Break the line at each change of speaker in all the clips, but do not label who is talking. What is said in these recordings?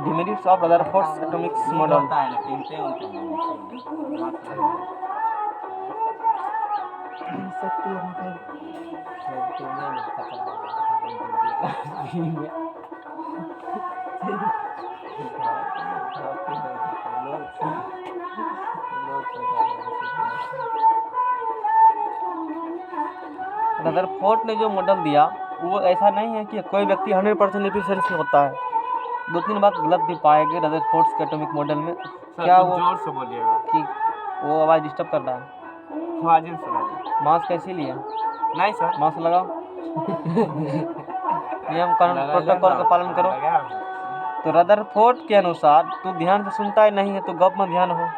Demerits of Rutherford's atomic model. Rutherford ने जो model दिया वो ऐसा नहीं है कि कोई व्यक्ति 100% एफिशिएंसी होता है। 2-3 बात गलत भी पाए गए रदरफोर्ड के एटॉमिक मॉडल में। क्या वो
जोर से बोलिएगा
कि वो आवाज़ डिस्टर्ब कर रहा है? मास्क कैसे लिए?
नहीं सर,
मास्क लगाओ। नियम कानून प्रोटोकॉल का पालन करो। तो रदरफोर्ड के अनुसार तू ध्यान से सुनता ही नहीं है, तो गप में ध्यान हो।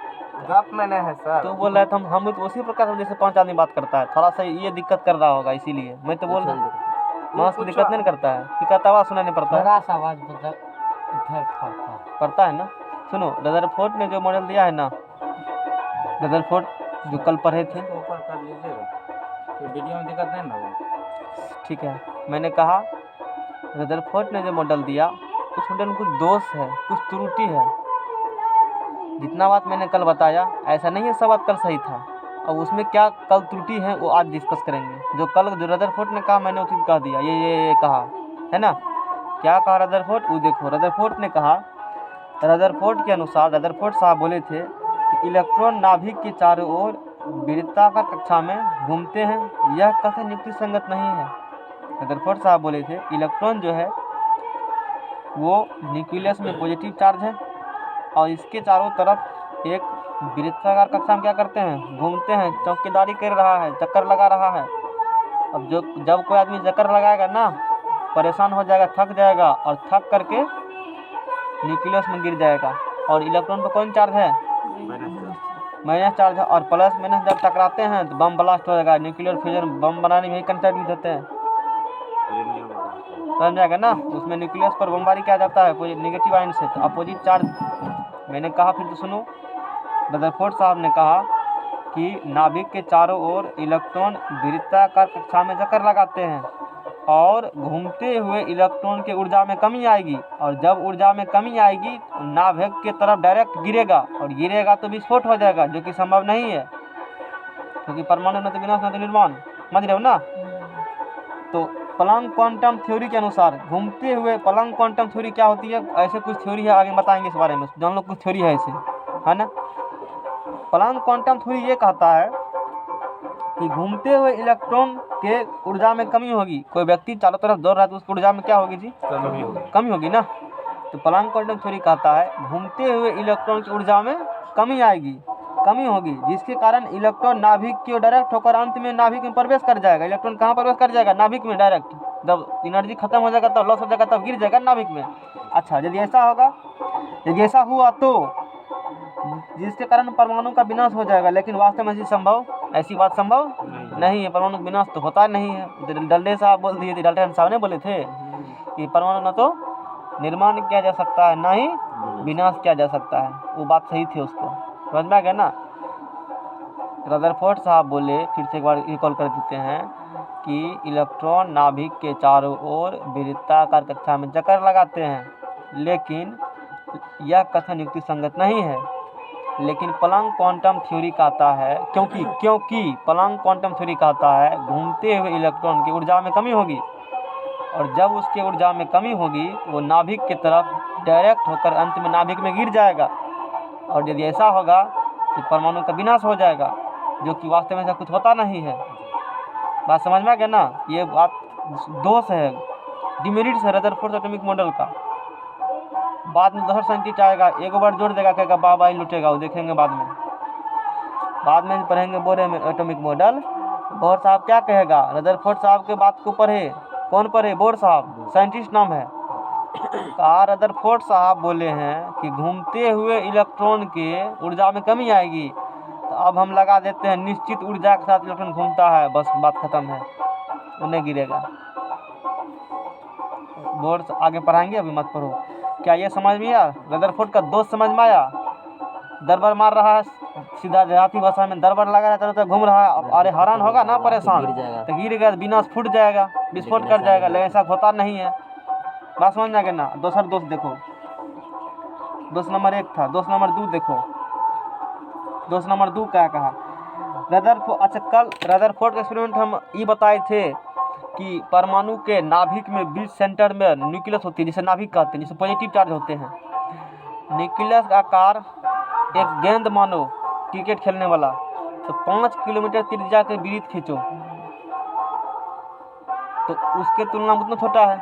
गप में नहीं है सर।
तो बोल रहा है हम तो उसी प्रकार से जैसे 5 आदमी बात करता है, थोड़ा सा ये दिक्कत कर रहा होगा, इसीलिए मैं तो बोल रहा हूँ। मास्क दिक्कत नहीं करता है, फिर आवाज़ सुनाने पड़ता है, पड़ता है ना। सुनो, रदरफोर्ड ने जो मॉडल दिया है ना, रदरफोर्ड जो कल पढ़े थे,
ऊपर कर लीजिएगा तो वीडियो में दिक्कत नहीं ना होगा।
ठीक है। मैंने कहा रदरफोर्ड ने जो मॉडल दिया उस मॉडल में कुछ दोष है, कुछ त्रुटि है। जितना बात मैंने कल बताया ऐसा नहीं है सब बात कल सही था, और उसमें क्या कल त्रुटि है वो आज डिस्कस करेंगे। जो कल जो रदरफोर्ड ने कहा मैंने उचित कह दिया, ये कहा है ना। क्या कहा रदरफोर्ड? वो देखो, रदरफोर्ड ने कहा, रदरफोर्ड के अनुसार रदरफोर्ड साहब बोले थे कि इलेक्ट्रॉन नाभिक के चारों ओर वृत्ताकार कक्षा में घूमते हैं, यह कथन युक्ति संगत नहीं है। रदरफोर्ड साहब बोले थे इलेक्ट्रॉन जो है वो न्यूक्लियस में पॉजिटिव चार्ज है और इसके चारों तरफ एक वृत्ताकार कक्षा में क्या करते हैं? घूमते हैं, चौकीदारी कर रहा है, चक्कर लगा रहा है। अब जब कोई आदमी चक्कर लगाएगा ना, परेशान हो जाएगा, थक जाएगा, और थक करके न्यूक्लियस में गिर जाएगा। और इलेक्ट्रॉन पर कौन चार्ज है? माइनस चार्ज है। और प्लस माइनस जब टकराते हैं तो बम ब्लास्ट हो जाएगा। न्यूक्लियर फ्यूजन बम बनाने में ही कंट्रीब्यूट होते हैं, समझ जाएगा ना। उसमें न्यूक्लियस पर बमबारी किया जाता है नेगेटिव आयन से, तो अपोजिट चार्ज। मैंने कहा, फिर तो सुनो, रदरफोर्ड साहब ने कहा कि नाभिक के चारों ओर इलेक्ट्रॉन वृत्ताकार कक्षा में चक्कर लगाते हैं और घूमते हुए इलेक्ट्रॉन की ऊर्जा में कमी आएगी, और जब ऊर्जा में कमी आएगी तो नाभिक की तरफ डायरेक्ट गिरेगा, और गिरेगा तो विस्फोट हो जाएगा, जो कि संभव नहीं है, क्योंकि परमाणु न तो विनाश न तो निर्माण, समझ रहे हो ना। तो प्लैंक क्वांटम थ्योरी के अनुसार घूमते हुए, प्लैंक क्वांटम थ्योरी क्या होती है? ऐसे कुछ थ्योरी है, आगे बताएंगे इस बारे में, जान लो कुछ थ्योरी है ऐसे, है ना। प्लैंक क्वांटम थ्योरी ये कहता है कि घूमते हुए इलेक्ट्रॉन के ऊर्जा में कमी होगी। कोई व्यक्ति चारों तरफ दौड़ रहा है तो उसकी ऊर्जा में क्या होगी जी? कमी होगी ना। तो प्लैंक क्वांटम थ्योरी कहता है घूमते हुए इलेक्ट्रॉन की ऊर्जा में कमी आएगी, कमी होगी, जिसके कारण इलेक्ट्रॉन नाभिक की ओर डायरेक्ट होकर अंत में नाभिक में प्रवेश कर जाएगा। इलेक्ट्रॉन कहाँ प्रवेश कर जाएगा? नाभिक में डायरेक्ट। जब एनर्जी खत्म हो जाएगा तब लॉस हो जाएगा, तब गिर जाएगा नाभिक में। अच्छा, यदि ऐसा होगा, यदि ऐसा हुआ तो जिसके कारण परमाणु का विनाश हो जाएगा, लेकिन वास्तव में ऐसी बात संभव नहीं है। परमाणु विनाश तो होता नहीं है। डल्ले साहब बोल दिए थे, डल्टन साहब ने बोले थे कि परमाणु न तो निर्माण किया जा सकता है, ना ही विनाश किया जा सकता है। वो बात सही थी, उसको समझ में आ गया ना। रदरफोर्ड साहब बोले, फिर से एक बार रिकॉल कर देते हैं कि इलेक्ट्रॉन नाभिक के चारों ओर वृत्ताकार कक्षा में चक्कर लगाते हैं, लेकिन यह कथन युक्ति संगत नहीं है। लेकिन प्लैंक क्वांटम थ्योरी कहता है, क्योंकि प्लैंक क्वांटम थ्योरी कहता है घूमते हुए इलेक्ट्रॉन की ऊर्जा में कमी होगी, और जब उसके ऊर्जा में कमी होगी वो नाभिक की तरफ डायरेक्ट होकर अंत में नाभिक में गिर जाएगा, और यदि ऐसा होगा तो परमाणु का विनाश हो जाएगा, जो कि वास्तव में ऐसा कुछ होता नहीं है। बात समझ में आ गया ना। ये बात दोष है, डिमेरिट्स है रदरफोर्ड एटॉमिक मॉडल का। बाद में दूसरा साइंटिस्ट आएगा, एक बार जोड़ देगा, कहेगा बाबा ही लुटेगा, वो देखेंगे बाद में पढ़ेंगे बोरे में एटॉमिक मॉडल। बोर साहब क्या कहेगा? रदरफोर्ड साहब के बात को पढ़े, कौन पढ़े? बोर साहब, साइंटिस्ट नाम है। कहा रदरफोर्ड साहब बोले हैं कि घूमते हुए इलेक्ट्रॉन के ऊर्जा में कमी आएगी, तो अब हम लगा देते हैं निश्चित ऊर्जा के साथ इलेक्ट्रॉन घूमता है, बस बात खत्म है, उन्हें गिरेगा। बोर्ड आगे पढ़ाएंगे, अभी मत पढ़ो। क्या ये समझ में आया? रदरफोर्ड का दोस्त समझ में आया? दरबार मार रहा है सीधा देहाती भाषा में दरबार लगा रहता है, घूम रहा है, अब अरे हैरान होगा ना, परेशान,
गिर जाएगा।
तो गिर गया तो विनाश फूट जाएगा, विस्फोट कर जाएगा, लेकिन ऐसा होता नहीं है। बात समझ में आ गया ना। दूसरा दोस्त देखो, दोस्त नंबर 1 था, दोस्त नंबर 2 देखो, दोस्त नंबर 2 क्या कहा, रदरफोर्ड। अच्छा, कल रदरफोर्ड का एक्सपेरिमेंट हम ये बताए थे कि परमाणु के नाभिक में बीच सेंटर में न्यूक्लियस होती है, जिसे नाभिक कहते हैं, जिसे पॉजिटिव चार्ज होते हैं। न्यूक्लियस का आकार एक गेंद मानो, क्रिकेट खेलने वाला, तो 5 किलोमीटर त्रिज्या के वृत्त खींचो तो उसके तुलना में उतना छोटा है।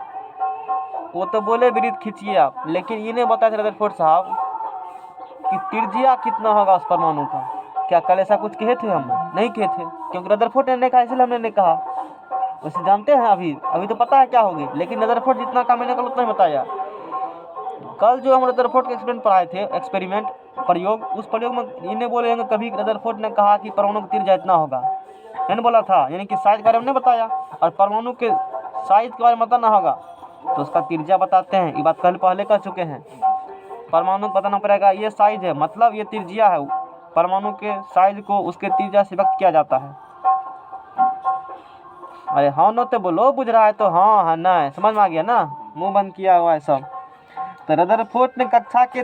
वो तो बोले वृत्त खींचिए आप, लेकिन ये नहीं बताया था रदरफोर्ड साहब कि त्रिज्या कितना होगा उस परमाणु का। क्या कल ऐसा कुछ कहे थे? हम नहीं कहे थे, क्योंकि रदरफोर्ड ने नहीं कहा, इसलिए हमने नहीं कहा। वैसे जानते हैं अभी तो पता है क्या होगी, लेकिन रदरफोर्ड जितना काम मैंने कल उतना ही बताया। कल जो हम रदरफोर्ड के एक्सपेरिमेंट पढ़ाए थे, एक्सपेरिमेंट प्रयोग, उस प्रयोग में इन्हें बोले हैं कभी रदरफोर्ड ने कहा कि परमाणु का त्रिज्या इतना होगा, मैंने बोला था, यानी कि साइज के बारे में नहीं बताया। और परमाणु के साइज के बारे में बताना होगा तो उसका त्रिज्या बताते हैं, ये बात कल पहले कह चुके हैं। परमाणु को बताना पड़ेगा ये साइज है, मतलब ये त्रिज्या है। परमाणु के साइज को उसके त्रिज्या से व्यक्त किया जाता है। अरे हाँ नो तो बोलो, बुझ रहा है तो हाँ है नहीं, समझ में आ गया ना, मुंह बंद किया हुआ है सब। तो रदरफोर्ड ने कक्षा के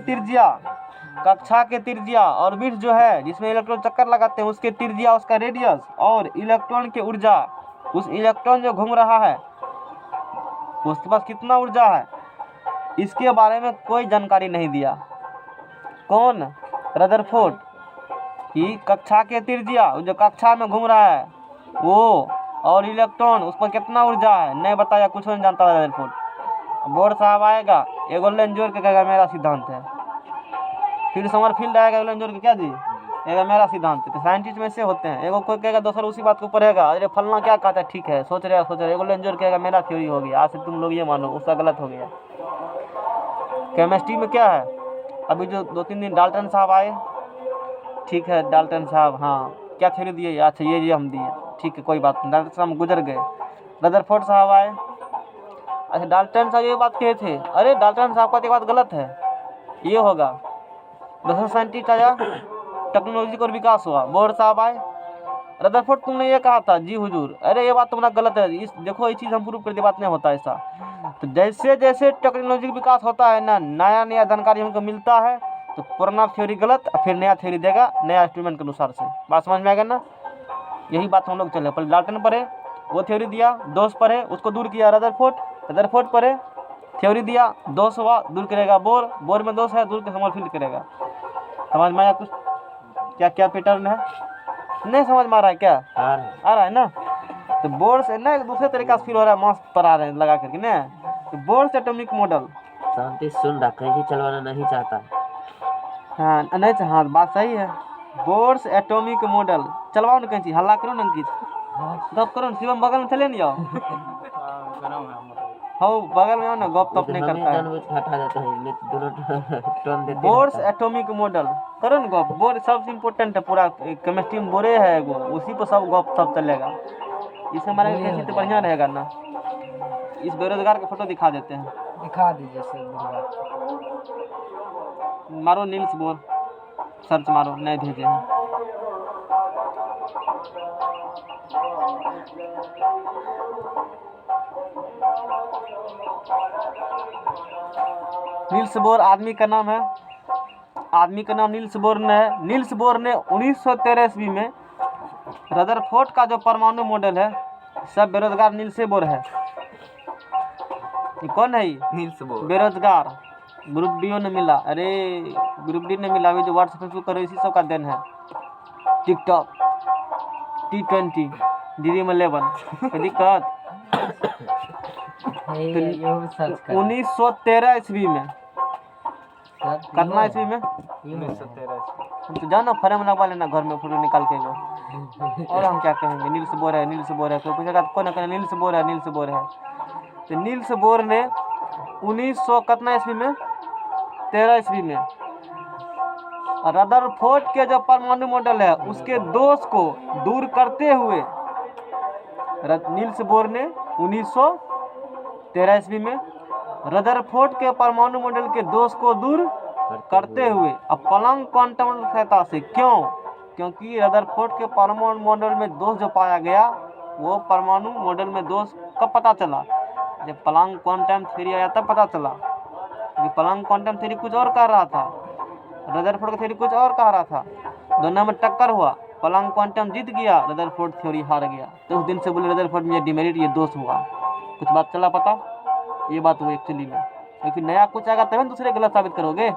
त्रिज्या और विड्थ जो है जिसमें इलेक्ट्रॉन चक्कर लगाते हैं, उसके त्रिज्या, उसका रेडियस और इलेक्ट्रॉन की ऊर्जा, उस इलेक्ट्रॉन जो घूम रहा है उसके पास कितना ऊर्जा है, इसके बारे में कोई जानकारी नहीं दिया। कौन? रदरफोर्ड। कि कक्षा के त्रिज्या, जो कक्षा में घूम रहा है वो, और इलेक्ट्रॉन, उस पर कितना ऊर्जा है, नहीं बताया, कुछ नहीं जानता रदरफोर्ड। बोर्ड साहब आएगा, एगो लाइन जोड़ के कहेगा मेरा सिद्धांत है, फिर समरफील्ड आएगा, एगो लाइन जोड़ के क्या जी, कहेगा मेरा सिद्धांत है। तो साइंटिस्ट में से होते हैं, एगो कोई कहेगा, दूसरा उसी बात को पढ़ेगा, अरे फलना क्या कहता है, ठीक है, सोच रहे, एगो लाइन जोड़ कहेगा मेरा थ्योरी हो गया, आज से तुम लोग ये मानो, उसका गलत हो गया। केमिस्ट्री में क्या है, अभी जो 2-3 दिन डाल्टन साहब आए, ठीक है डाल्टन साहब, हाँ क्या थ्योरी दिए, अच्छा ये हम दिए, ठीक है कोई बात नहीं, डाल्टन साहब गुजर गए। रदरफोर्ड साहब आए, अच्छा डाल्टन साहब ये बात कहे थे, अरे डाल्टन साहब का तो बात गलत है, ये होगा। दूसरा साइंटिस्ट आया, टेक्नोलॉजी का विकास हुआ, बोर्ड साहब आए, रदरफोर्ड तुमने ये कहा था, जी हुजूर, अरे ये बात तुम्हारा गलत है, इस देखो ये चीज़ हम प्रूव कर दी, बात नहीं होता ऐसा। तो जैसे जैसे टेक्नोलॉजी का विकास होता है ना, नया नया जानकारी हमको मिलता है, तो पुराना थ्योरी गलत, फिर नया थ्योरी देगा नया इंस्ट्रूमेंट के अनुसार से। बात समझ में आ गया ना, यही बात हम लोग चले। पहले डाल्टन पढ़े, वो थ्योरी दिया, दोष पढ़े, उसको दूर किया रदरफोर्ड पढ़े, थ्योरी दिया, दोष हुआ, दूर करेगा बोर में दोष है, दूर के समरफील्ड करेगा। समझ में आया कुछ क्या क्या पैटर्न है? नहीं समझ में आ रहा है क्या? आ रहा है ना। तो बोर से ना एक दूसरे तरीका से फील हो रहा है, मास्क पर आ रहे हैं लगा करके ना। तो बोर से एटॉमिक मॉडल
शांति सुन रहा, कहीं चलवाना नहीं चाहता।
हाँ नहीं, हाँ बात सही है। बोर्स एटॉमिक मॉडल चलवाओ ना, कहीं हल्ला करो ना, अंकित गप करो ना, शिवम बगल में चले नहीं जाओ, हो बगल में आओ ना, गप तप नहीं करता है,
हटा देता है, दोनों टर्न देते।
बोर्स एटॉमिक मॉडल करो ना गप, बोर सबसे इम्पोर्टेंट है, पूरा केमिस्ट्री में बोरे है वो, उसी पर सब गप सब चलेगा। इसे हमारे कैसी तो बढ़िया रहेगा ना। इस बेरोजगार का फोटो दिखा देते हैं,
दिखा दीजिए सर।
मारो नील्स बोर, सर्च मारो, नहीं भेजे हैं। नील्स बोर आदमी का नाम है, आदमी का नाम नील्स बोर ने है। नील्स बोर ने 1913 ईस्वी में रदरफोर्ड का जो परमाणु मॉडल है, सब बेरोजगार नील्स बोर है। ये कौन है?
नील्स बोर
बेरोजगार, ग्रुप डी ने मिला, अरे ग्रुप डी ने मिला, अभी जो व्हाट्सएप फेसबुक करो इसी सब का देन है। टिकटॉक, T20, ड्रीम 11 कोई दिक्कत? 1913 ईस्वी में, कितना ईस्वी में?
1913
तो जाना फ्रेम लगवा लेना घर में, फोटो निकाल के लो। और हम क्या कहेंगे, नील्स बोर है, नील्स बोर है, कोई पूछेगा तो कौन है, नील्स बोर है, नील्स बोर है। तो नील्स बोर ने 1900 कितना ईस्वी में? 13 ईस्वी में रदरफोर्ड के जो परमाणु मॉडल है उसके दोष को दूर करते हुए, नील्स बोर ने 1913 ईस्वी में रदरफोर्ड के परमाणु मॉडल के दोष को दूर करते हुए अब प्लैंक क्वांटम सहायता से, क्यों? क्योंकि रदरफोर्ड के परमाणु मॉडल में दोष जो पाया गया वो परमाणु मॉडल में दोष कब पता चला? जब प्लैंक क्वांटम थ्योरी आया तब पता चला। कि प्लैंक क्वांटम थ्योरी कुछ और कह रहा था, रदरफोर्ड की थ्योरी कुछ और कह रहा था, दोनों में टक्कर हुआ, प्लैंक क्वांटम जीत गया, रदरफोर्ड थ्योरी हार गया। तो उस दिन से बोले रदरफोर्ड में ये डिमेरिट, ये दोष हुआ। कुछ बात चला पता? ये बात हुई एक्चुअली में, क्योंकि नया कुछ आएगा तभी दूसरे गलत साबित करोगे।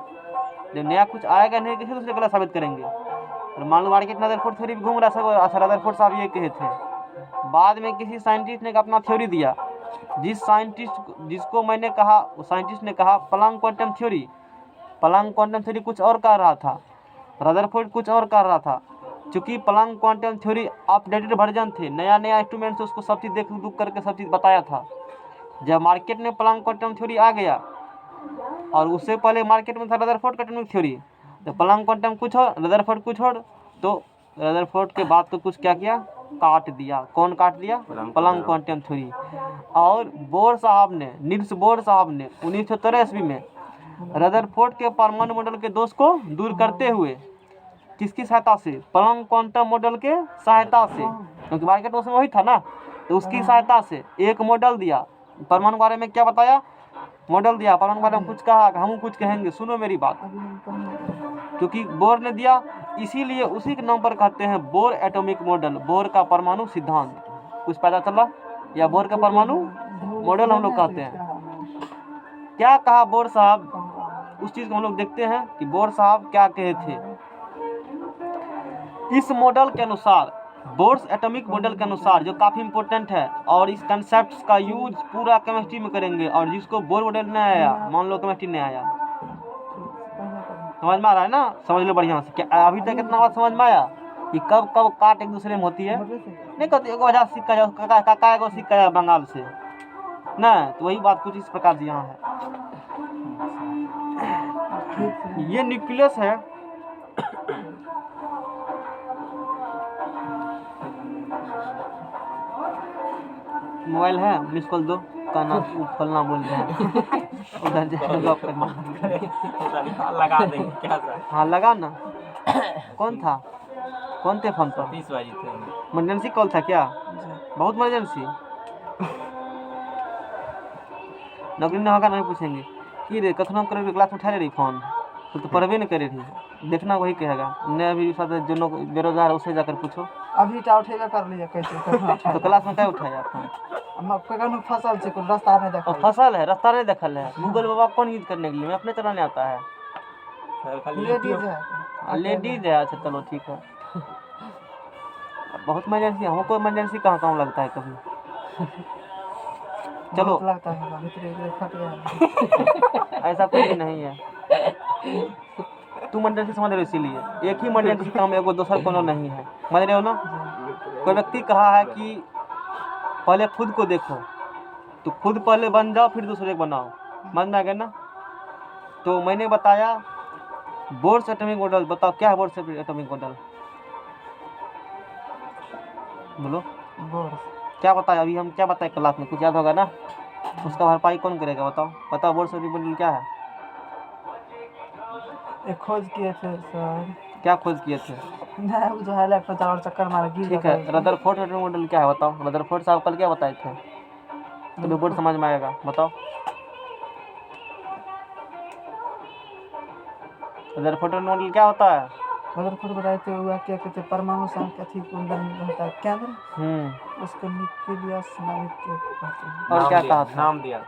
जब नया कुछ आएगा नहीं किसी दूसरे गलत साबित करेंगे। और मान लो मार्केट में रदरफोर्ड थ्योरी घूम रहा सब, अच्छा रदरफोर्ड साहब ये कहे थे, बाद में किसी साइंटिस्ट ने अपना थ्योरी दिया, जिसको मैंने कहा, उस साइंटिस्ट ने कहा प्लैंक क्वांटम थ्योरी कुछ और कह रहा था, रदरफोर्ड कुछ और कह रहा था। चूंकि Planck quantum theory updated version थे, नया इंस्ट्रूमेंट से उसको सब चीज़ देख दुख करके सब चीज़ बताया था। जब मार्केट में प्लैंक क्वांटम थ्योरी आ गया और उससे पहले मार्केट में था रदरफोर्ड क्वांटम थ्योरी, तो प्लैंक क्वांटम कुछ और, रदरफोर्ड कुछ और, तो रदरफोर्ड के बाद तो कुछ क्या किया, काट दिया। कौन काट दिया? Planck quantum theory. और नील्स बोर साहब ने 1913 ईस्वी में रदरफोर्ड के परमाणु मॉडल के दोष को दूर करते हुए, किसकी सहायता से? प्लैंक क्वांटम मॉडल के सहायता से, क्योंकि मार्केट में वही था ना, तो उसकी सहायता से एक मॉडल दिया। परमाणु बारे में क्या बताया? मॉडल दिया। परमाणु बारे में कुछ कहा, हम कुछ कहेंगे, सुनो मेरी बात। क्योंकि बोर ने दिया, इसीलिए उसी के नाम पर कहते हैं बोर एटॉमिक मॉडल, बोर का परमाणु सिद्धांत। कुछ पता चला? या बोर का परमाणु मॉडल हम लोग कहते हैं। क्या कहा बोर साहब, उस चीज को हम लोग देखते हैं कि बोर साहब क्या कहे थे। इस मॉडल के अनुसार, बोर्स एटॉमिक मॉडल के अनुसार, जो काफी इंपॉर्टेंट है, और इस कंसेप्ट का यूज पूरा केमिस्ट्री में करेंगे। और जिसको बोर मॉडल नहीं आया, मान लो केमिस्ट्री नहीं आया, समझ में आ रहा है ना? समझ लो बढ़िया से। क्या अभी तक इतना बात समझ में आया कि कब कब काट एक दूसरे में होती है? नहीं कहते एगो वजह सिक्का काका एगो सिक्का बंगाल से ना, तो वही बात कुछ इस प्रकार से यहाँ है। ये न्यूक्लियस है, मोबाइल है, मिस कॉल दो, कहना फलना बोल रहे हैं उधर जाके गप करना।
लगा देंगे क्या सर?
हाँ लगा ना। कौन था? कौन थे फोन पर?
30 बजे थे।
इमरजेंसी कॉल था क्या? बहुत इमरजेंसी। नौकरी नहीं होगा नहीं पूछेंगे कि रे कखनो करे क्लास में उठा ले रही फोन, तो पढ़बे नहीं करे रही, देखना वही कहेगा। नहीं अभी जो बेरोजगार है उससे जाकर पूछो।
अभी टा उठेगा कर लीजिए कैसे
तो क्लास में क्या उठाया फोन?
हम कखनो फसल से कोई रास्ता नहीं देखा।
फसल है, रास्ता नहीं देखल है। गूगल बाबा कौन यूज करने के लिए? अपने चलाने आता है।
सर खाली
लेडीज है,
लेडीज है, अच्छा चलो ठीक है। बहुत इमरजेंसी, हमको इमरजेंसी कहाँ कहाँ लगता है कभी। चलो
बहुत लगता है भीतर फट गया।
ऐसा कुछ नहीं है, तुम इमरजेंसी समझ रहे हो, इसीलिए एक ही इमरजेंसी काम एगो दोसर कोनो नहीं है, समझ रहे हो ना? कोई व्यक्ति कहा है कि पहले खुद को देखो, तो खुद पहले बन जाओ फिर दूसरे को बनाओ, समझ में आ गया ना? तो मैंने बताया बोर्स एटॉमिक मॉडल। बताओ क्या है बोर्स एटॉमिक मॉडल? बोलो
बोर्स
क्या बताया? अभी हम क्या बताए क्लास में, कुछ याद होगा ना? उसका भरपाई कौन करेगा? बताओ बताओ, बोर्स एटॉमिक मॉडल क्या है?
एक खोज किए थे सर।
क्या खोज किए थे?
नहीं वो जो है लैपटॉप चार चक्कर मार गिर
ठीक
जाता
है, रदरफोर्ड एटॉमिक मॉडल क्या है बताओ? रदरफोर्ड साहब कल क्या बताए थे? तभी बोर्ड समझ में आएगा, बताओ। रदरफोर्ड एटॉमिक मॉडल क्या होता है?
रदरफोर्ड बताए थे वो क्या कहते हैं, परमाणु संख्या थी अंदर में रहता है केंद्र, उसको न्यूक्लियस नाभिक कहते हैं।
और क्या कहा था?
नाम दिया।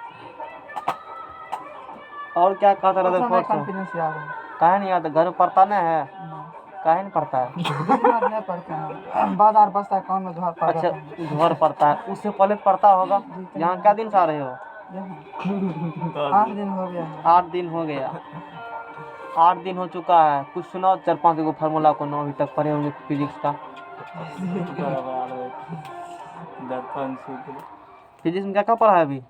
और क्या कहा था रदरफोर्ड से?
कॉन्फिडेंस याद है।
काहे नहीं याद? घर में पढ़ता नहीं है? काहे नहीं पढ़ता है?
नहीं पढ़ते हैं, बाजार बसता है कौन में जोहर पड़
अच्छा
जाता है।
घर पढ़ता है, उससे पहले पढ़ता होगा। यहाँ क्या दिन से आ रहे हो?
8 दिन हो गया है।
8 दिन हो गया, 8 दिन हो चुका है। कुछ सुनाओ 4-5 एगो फार्मूला को अभी तक पढ़े होंगे फिजिक्स का।
दर्पण सूत्र।
फिजिक्स में क्या क्या पढ़ा है अभी?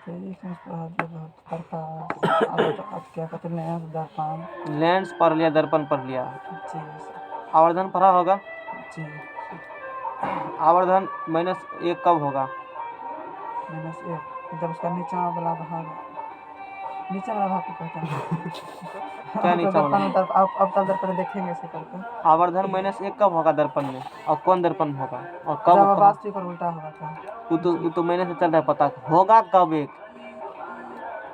फिजिक्स में पढ़ा दिया प्रकाश, अब क्या कहते हैं दर्पण।
लेंस पढ़ लिया, दर्पण पढ़ लिया,
जी
आवर्धन पढ़ा होगा।
जी।
आवर्धन -1 कब होगा?
-1 जब उसका नीचा वाला भाग नीचे वाला भाग को कहते हैं।
क्या नीचे वाला?
अवतल दर्पण देखेंगे इसे करके।
आवर्धन -1 कब होगा दर्पन में, और कौन दर्पन में होगा, और कब
जब वास्तविक पर उल्टा होगा था।
वो तो मैंने से चल रहा है पता होगा कब, एक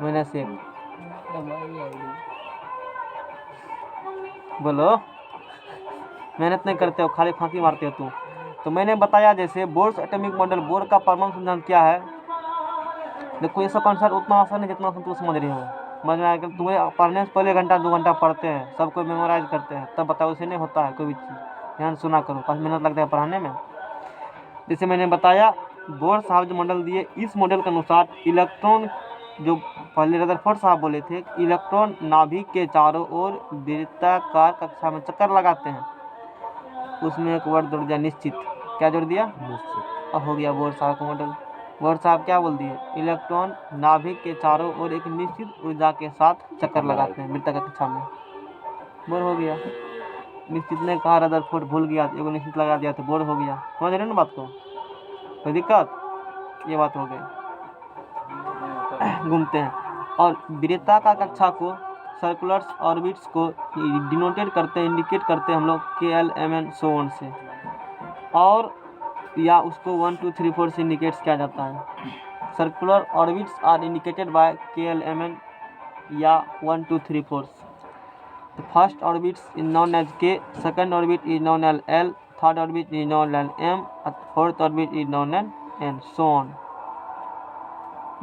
-1 बोलो। मेहनत नहीं करते हो, खाली फांकी मारते हो तुम। तो मैंने बताया जैसे बोर्स एटॉमिक मॉडल, बोर का परमाणु सिद्धांत क्या है। देखो ये सब कॉन्सेप्ट उतना आसान है जितना तुम समझ रहे हो। समझ में आएगा तुम्हें, पढ़ने से पहले 1-2 घंटा पढ़ते हैं, सब कोई मेमोराइज करते हैं, तब बताओ उसे नहीं होता है कोई भी चीज़। ध्यान सुना करो, काफ़ी मेहनत लगता है पढ़ाने में। जैसे मैंने बताया बोर साहब जो मॉडल दिए, इस मॉडल के अनुसार इलेक्ट्रॉन, जो पहले रदरफोर्ड साहब बोले थे, इलेक्ट्रॉन नाभिक के चारों ओर वृत्ताकार कक्षा में चक्कर लगाते हैं। उसमें एक वर्ड जोड़ दिया, निश्चित। क्या जोड़ दिया?
निश्चित।
अब हो गया बोर साहब का मॉडल। बोर साहब क्या बोल दिए? इलेक्ट्रॉन नाभिक के चारों ओर एक निश्चित ऊर्जा के साथ चक्कर लगाते हैं वृत्ताकार कक्षा में। बोर हो गया। निश्चित ने कहा, रदरफोर्ड भूल गया, एगो निश्चित लगा दिया तो बोर हो गया। समझ रहे ना बात को? कोई दिक्कत? ये बात हो गई। घूमते हैं और वृत्ताकार कक्षा को, सर्कुलर ऑर्बिट्स को डिनोटेट करते हैं, इंडिकेट करते हैं हम लोग KL, MN सो ऑन से, और या उसको 1 2 3 4 से इंडिकेट किया जाता है। Circular orbits are indicated by KL, MN या 1 2 3 4। The first orbit is known as K, second orbit is known as L, third orbit is known as M, and fourth orbit is known as N, so on.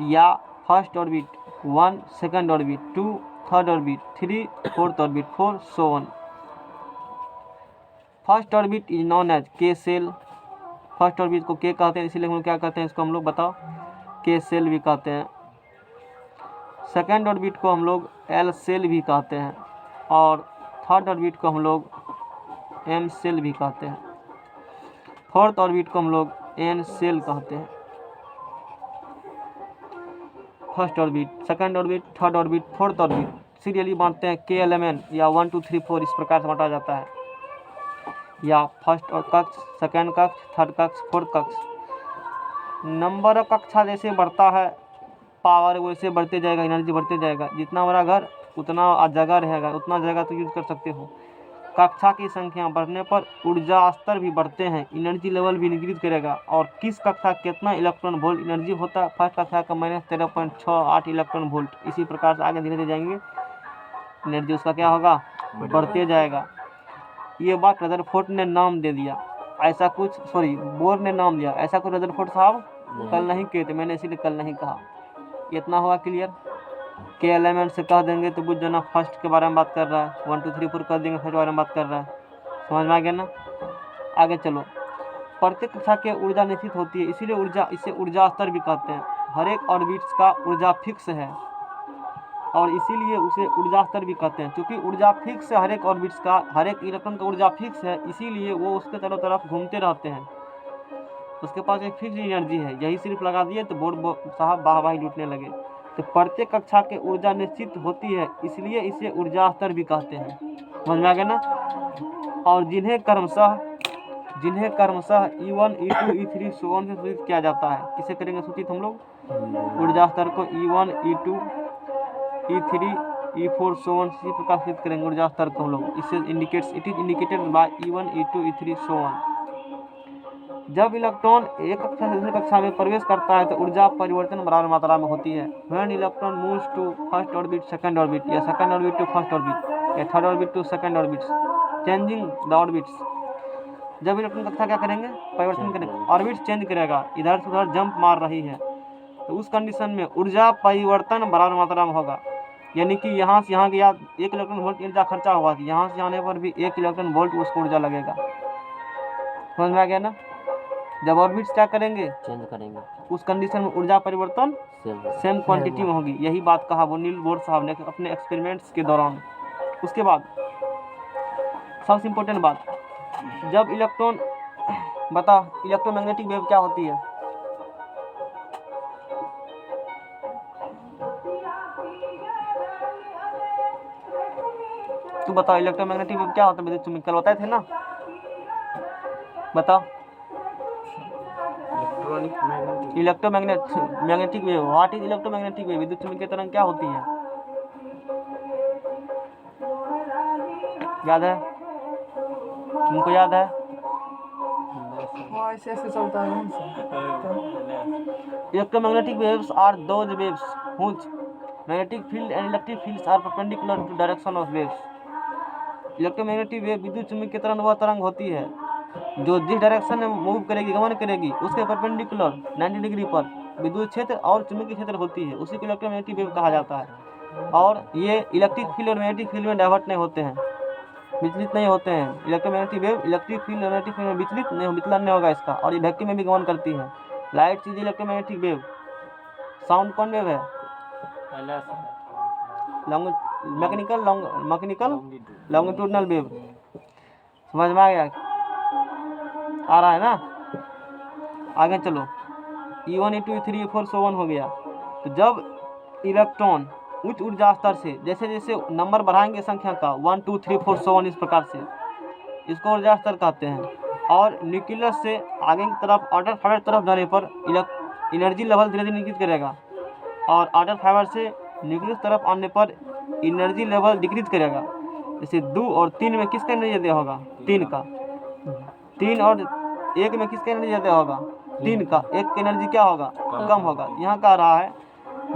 या first orbit 1, second orbit 2, third orbit 3, fourth orbit 4, so on. First orbit is known as K shell. First orbit को K कहते हैं, इसीलिए हम लोग क्या कहते हैं इसको, हम लोग बताओ, K सेल भी कहते हैं। सेकंड ऑर्बिट को हम लोग L सेल भी कहते हैं, और थर्ड ऑर्बिट को हम लोग M सेल भी कहते हैं। फोर्थ ऑर्बिट को हम लोग N सेल कहते हैं। First orbit, second orbit, third orbit, fourth orbit serially बांटते हैं KL, MN या 1 2 3 4 इस प्रकार से बांटा जाता है। या फर्स्ट कक्ष, सेकंड कक्ष, थर्ड कक्ष, फोर्थ कक्ष। नंबर ऑफ कक्षा जैसे बढ़ता है, पावर वैसे बढ़ते जाएगा, एनर्जी बढ़ते जाएगा। जितना बड़ा घर उतना जगह रहेगा, उतना जगह तो यूज कर सकते हो। कक्षा की संख्या बढ़ने पर ऊर्जा स्तर भी बढ़ते हैं, एनर्जी लेवल भी इंक्रीज करेगा। और किस कक्षा कितना इलेक्ट्रॉन वोल्ट एनर्जी होता है, फर्स्ट कक्षा का -13.68 इलेक्ट्रॉन वोल्ट। इसी प्रकार से आगे धीरे धीरे जाएंगे, एनर्जी उसका क्या होगा, बढ़ते जाएगा। ये बात रदरफोर्ड ने नाम दे दिया, ऐसा कुछ, सॉरी बोर ने नाम दिया, ऐसा कुछ रदरफोर्ड साहब कल नहीं कहते, मैंने इसीलिए कल नहीं कहा। इतना हुआ क्लियर। KL, MN से कह देंगे तो बुझ जाना फर्स्ट के बारे में बात कर रहा है, 1 2 3 4 कह देंगे फर्स्ट के बारे में बात कर रहा है। समझ में आ गया ना? आगे चलो। प्रत्येक कक्षा की ऊर्जा निश्चित होती है, इसीलिए इसे ऊर्जा स्तर भी कहते हैं। हर एक ऑर्बिट्स का ऊर्जा फिक्स है, और इसीलिए उसे ऊर्जा स्तर भी कहते हैं। क्योंकि ऊर्जा फिक्स है हर एक ऑर्बिट्स का, हर एक इलेक्ट्रॉन का ऊर्जा फिक्स है, इसीलिए वो उसके चारों तरफ घूमते रहते हैं। उसके पास एक फिक्स एनर्जी है। यही सिर्फ लगा दिए तो बोर्ड साहब वाहवाही लूटने लगे। तो प्रत्येक कक्षा के ऊर्जा निश्चित होती है, इसलिए इसे ऊर्जा स्तर भी कहते हैं। समझ में आ गया ना? और जिन्हें क्रमशः E1, E2, E3 so on से सूचित किया जाता है। किसे करेंगे सूचित हम लोग? ऊर्जा स्तर को E1, E2, E3, E4 so on से प्रकाशित करेंगे ऊर्जा स्तर को हम लोग। इससे it is indicated by E1, E2, E3 so on. जब इलेक्ट्रॉन एक कक्षा से दूसरी कक्षा में प्रवेश करता है तो ऊर्जा परिवर्तन बराबर मात्रा में होती है। When electron moves to first orbit, second orbit, या second orbit to first orbit, या third orbit to second orbit, changing the orbits. जब इलेक्ट्रॉन कक्षा क्या करेंगे? परिवर्तन करेंगे, ऑर्बिट चेंज करेगा, इधर से उधर जंप मार रही है, तो उस कंडीशन में ऊर्जा परिवर्तन बराबर मात्रा में होगा। यानी कि यहाँ से यहाँ गया 1 इलेक्ट्रॉन वोल्ट ऊर्जा खर्चा हुआ, यहाँ से आने पर भी 1 इलेक्ट्रॉन वोल्ट उसको ऊर्जा लगेगा। समझ में आ गया ना? जब ऑर्बिट्स क्या करेंगे?
चेंज करेंगे,
उस कंडीशन में ऊर्जा परिवर्तन सेम क्वांटिटी में होगी। यही बात कहा वो नील बोर साहब ने अपने एक्सपेरिमेंट्स के दौरान। उसके बाद सबसे इम्पोर्टेंट बात, जब इलेक्ट्रॉन, बता इलेक्ट्रोमैग्नेटिक वेव क्या होती है? तू बताओ इलेक्ट्रोमैग्नेटिक वेव क्या होता है? तुम कल बताए थे ना, बताओ। Electromagnetic wave, what is electromagnetic wave? विद्युत चुम्बकीय तरंग क्या होती है? याद है? तुमको याद है?
वो ऐसे ऐसे चलता है कौन सा?
Electromagnetic waves are those waves whose magnetic field and electric fields are perpendicular to direction of waves. Electromagnetic wave विद्युत चुम्बकीय तरंग वह तरंग होती है जो जिस डायरेक्शन में मूव करेगी, गमन करेगी, उसके परपेंडिकुलर 90 डिग्री पर विद्युत क्षेत्र और चुंबकीय क्षेत्र होती है, उसी को इलेक्ट्रोमैग्नेटिक वेव कहा जाता है। और ये इलेक्ट्रिक फील्ड और मैग्नेटिक फील्ड में डाइवर्ट नहीं होते हैं, विचलित नहीं होते हैं। इलेक्ट्रोमैग्नेटिक वेव इलेक्ट्रिक फील्ड और मैग्नेटिक फील्ड में विचलन नहीं होगा इसका, और ये वैक्यूम में भी गमन करती है। लाइट चीज इलेक्ट्रोमैग्नेटिक वेव। साउंड कौन वेव है? Mechanical longitudinal wave. समझ में आ गया? आ रहा है ना? आगे चलो। E1 E2 E3 E4 so on हो गया। तो जब इलेक्ट्रॉन उच्च ऊर्जा स्तर से जैसे जैसे नंबर बढ़ाएंगे संख्या का 1 2 3 4 so on इस प्रकार से, इसको ऊर्जा स्तर कहते हैं। और न्यूक्लियस से आगे की तरफ आउटर फाइबर तरफ जाने पर एनर्जी लेवल धीरे धीरे इंक्रीज करेगा, और आउटर फाइबर से न्यूक्लियस तरफ आने पर एनर्जी लेवल डिक्रीज करेगा। जैसे 2 और 3 में किसका एनर्जी ज़्यादा होगा? 3 का। 3 और 1 में किसका एनर्जी ज़्यादा होगा? 3 का। 1 का एनर्जी क्या होगा? कम होगा। यहाँ कह रहा है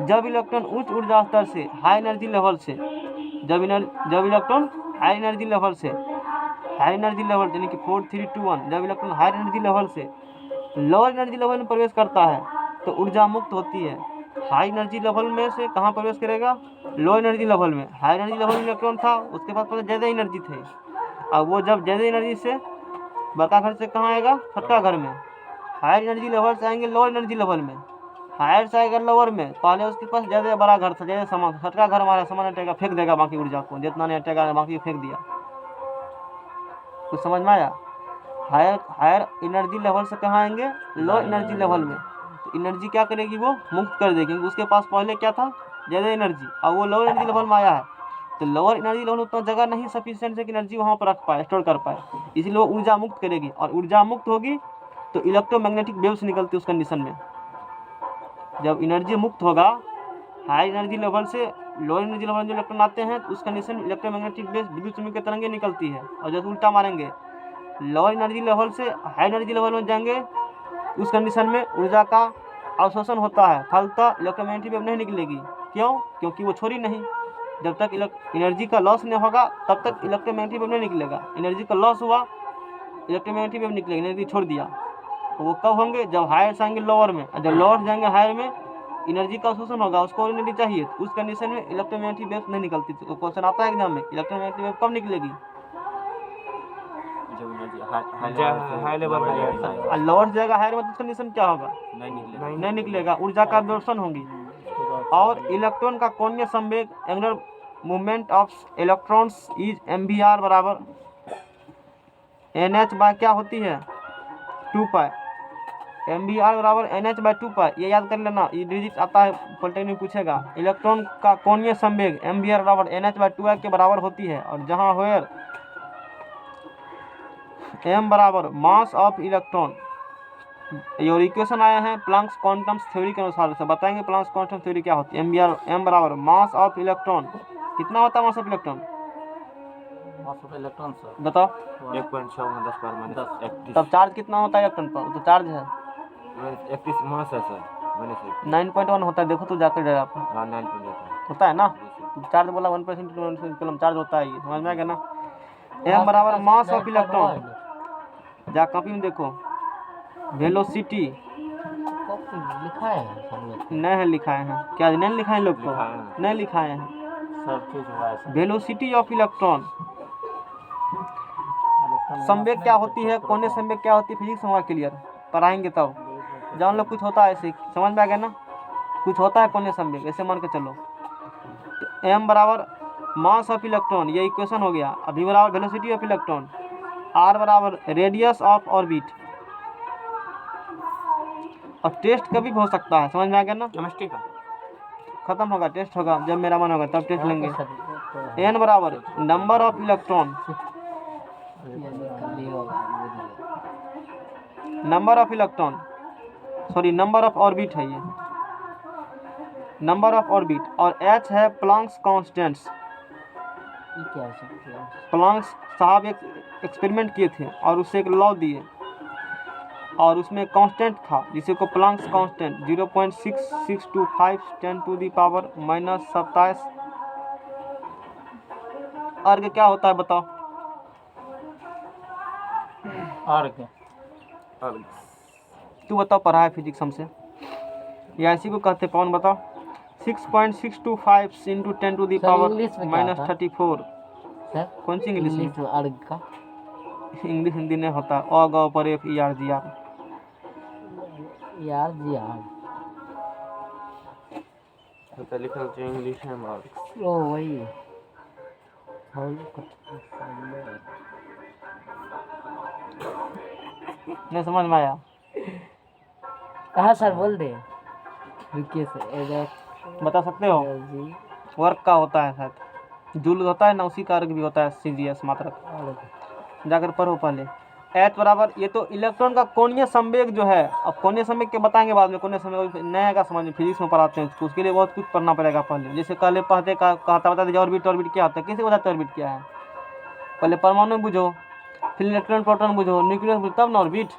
जब इलेक्ट्रॉन उच्च ऊर्जा स्तर से हाई एनर्जी लेवल से जब इलेक्ट्रॉन हाई एनर्जी लेवल यानी कि 4 3 2 1 जब इलेक्ट्रॉन हाई एनर्जी लेवल से लोअर एनर्जी लेवल में प्रवेश करता है तो ऊर्जा मुक्त होती है। हाई एनर्जी लेवल में से कहाँ प्रवेश करेगा? लो एनर्जी लेवल में। हाई एनर्जी लेवल में इलेक्ट्रॉन था, उसके पास ज़्यादा एनर्जी थे। अब वो जब ज़्यादा एनर्जी से बड़का घर से कहाँ आएगा? छोटका घर में। हायर एनर्जी लेवल से आएंगे लोअर एनर्जी लेवल में। हायर से आएगा लोअर में, पहले उसके पास ज़्यादा बड़ा घर था, ज़्यादा सामान। छोटका घर हमारा सामान हटेगा, फेंक देगा बाकी ऊर्जा को, जितना नहीं हटेगा बाकी फेंक दिया। कुछ समझ में आया? हायर एनर्जी लेवल से कहाँ आएंगे? लो एनर्जी लेवल में। तो एनर्जी क्या करेगी? वो मुक्त कर देगी, क्योंकि उसके पास पहले क्या था? ज़्यादा एनर्जी। अब वो लोअर एनर्जी लेवल में आया है तो लोअर एनर्जी लेवल उतना जगह नहीं सफिशिएंट है कि एनर्जी वहाँ पर रख पाए, स्टोर कर पाए, इसलिए वो ऊर्जा मुक्त करेगी। और ऊर्जा मुक्त होगी तो इलेक्ट्रोमैग्नेटिक वेव्स निकलती है उस कंडीशन में। जब एनर्जी मुक्त होगा हाई एनर्जी लेवल से लोअर एनर्जी लेवल में जो इलेक्ट्रॉन आते हैं तो उस कंडीशन में इलेक्ट्रोमैग्नेटिक वेव्स विद्युत चुम्बकीय तरंगें निकलती है। और जब उल्टा मारेंगे लोअर एनर्जी लेवल से हाई एनर्जी लेवल में जाएंगे उस कंडीशन में ऊर्जा का अवशोषण होता है, फलतः इलेक्ट्रोमैग्नेटिक वेव नहीं निकलेगी। क्यों? क्योंकि वो छोड़ी नहीं। जब तक एनर्जी का लॉस नहीं होगा तब तक इलेक्ट्रोमैग्नेटिक वेव नहीं निकलेगा। एनर्जी का लॉस हुआ इलेक्ट्रोमैग्नेटिक वेव निकलेगी, एनर्जी छोड़ दिया। तो वो कब होंगे? जब हायर से आएंगे लोअर में, और जब लोअर से जाएंगे हायर में एनर्जी का अवशोषण होगा, उसको एनर्जी चाहिए, तो उस कंडीशन में इलेक्ट्रोमैग्नेटिक वेव नहीं निकलती। तो क्वेश्चन आता है एग्जाम में, इलेक्ट्रोमैग्नेटिक वेव कब निकलेगी? लोअर जाएगा हायर में, तो कंडीशन क्या होगा? नहीं निकलेगा, ऊर्जा का अब्जॉर्प्शन होगी। और इलेक्ट्रॉन का कोणीय संवेग angular movement of electrons is MVR बराबर NH बाय क्या होती है? 2 पाई। MVR बराबर NH बाय 2 पाई, ये याद कर लेना, ये डिजिट आता है पॉलिटेक्निक में पूछेगा। इलेक्ट्रॉन का कोणीय संवेग MVR बराबर NH बाय 2 के बराबर होती है, और जहाँ वेयर M बराबर मास ऑफ इलेक्ट्रॉन। ये इक्वेशन आए हैं प्लैंक्स क्वांटम थ्योरी के अनुसार से, बताएंगे प्लैंक्स क्वांटम थ्योरी क्या होती है। M बराबर मास ऑफ इलेक्ट्रॉन। कितना होता है मास ऑफ इलेक्ट्रॉन? बताओ।
1.6
तब चार्ज कितना होता है इलेक्ट्रॉन पर? तो चार्ज है
31 मास है सर।
9.1 होता है। देखो तो जाकर डेरा पर
9.8
होता है ना। चार्ज बोला 1% कलम चार्ज होता है, ये समझ में आ गया ना। M बराबर मास ऑफ इलेक्ट्रॉन, जा कॉपी में देखो। वेलोसिटी
लिखा है
नहीं है, लिखाए हैं क्या? नहीं लिखाए लोग को, नहीं लिखाए हैं।
सब चीज हुआ है।
Velocity of electron. संवेग क्या होती है? कोने संवेग क्या होती है? फिजिक्स होगा क्लियर, पढ़ाएंगे तब जान लो। कुछ होता है ऐसे, समझ में आ गया ना। कुछ होता है कोने संवेग, ऐसे मान के चलो। तो M बराबर मास ऑफ इलेक्ट्रॉन, ये इक्वेशन हो गया। अभी बराबर वेलोसिटी ऑफ इलेक्ट्रॉन। R बराबर रेडियस ऑफ ऑर्बिट। और टेस्ट कभी भी हो सकता है, समझ में आ गया ना।
केमिस्ट्री का
खत्म होगा, टेस्ट होगा जब मेरा मन होगा तब टेस्ट लेंगे। N बराबर number of electron. Number of electron sorry number of orbit है ये, नंबर ऑफ ऑर्बिट। और H है प्लैंक्स कांस्टेंट्स।
ये क्या है सब?
प्लांक साहब एक एक्सपेरिमेंट किए थे और उससे एक लॉ दिए और उसमें कांस्टेंट था जिसे को प्लांक्स कांस्टेंट 0.6625 10⁻⁻27 अर्ग क्या होता है बताओ?
और क्या?
तू बताओ, पढ़ा है फिजिक्स हमसे, या इसी को कहते कौन बताओ? 6.625 इंटू 10⁻⁻34।
सर
कौन सी इंग्लिश में?
इंग्लिश में अर्ग का
इंग्लिश हिंदी नहीं होता, अ ग पर F E R G R.
यार जी यार
तो लिखल छै इंग्लिश में और
ओ वही होल
नहीं समझ में आया?
कहाँ सर बोल दे रुकिए सर
बता सकते हो?
जी
वर्क का होता है शायद, जूल होता है ना, उसी का अर्ग भी होता है, CGS मात्रक। जाकर पढ़ो पहले। H बराबर, ये तो इलेक्ट्रॉन का कोणीय संवेग जो है, अब कोणीय संवेग के बताएंगे बाद में, कोणीय संवेग नया का समझ में, फिजिक्स में पढ़ाते हैं उसको, उसके लिए बहुत कुछ पढ़ना पड़ेगा पहले। जैसे पहले पढ़ते कहता बता दीजिए ऑर्बिट, ऑर्बिट क्या होता है, कैसे बताते ऑर्बिट क्या है? पहले परमाणु बुझो, फिर इलेक्ट्रॉन प्रोटॉन बुझो, न्यूक्लियस बुझो, तब ना ऑर्बिट।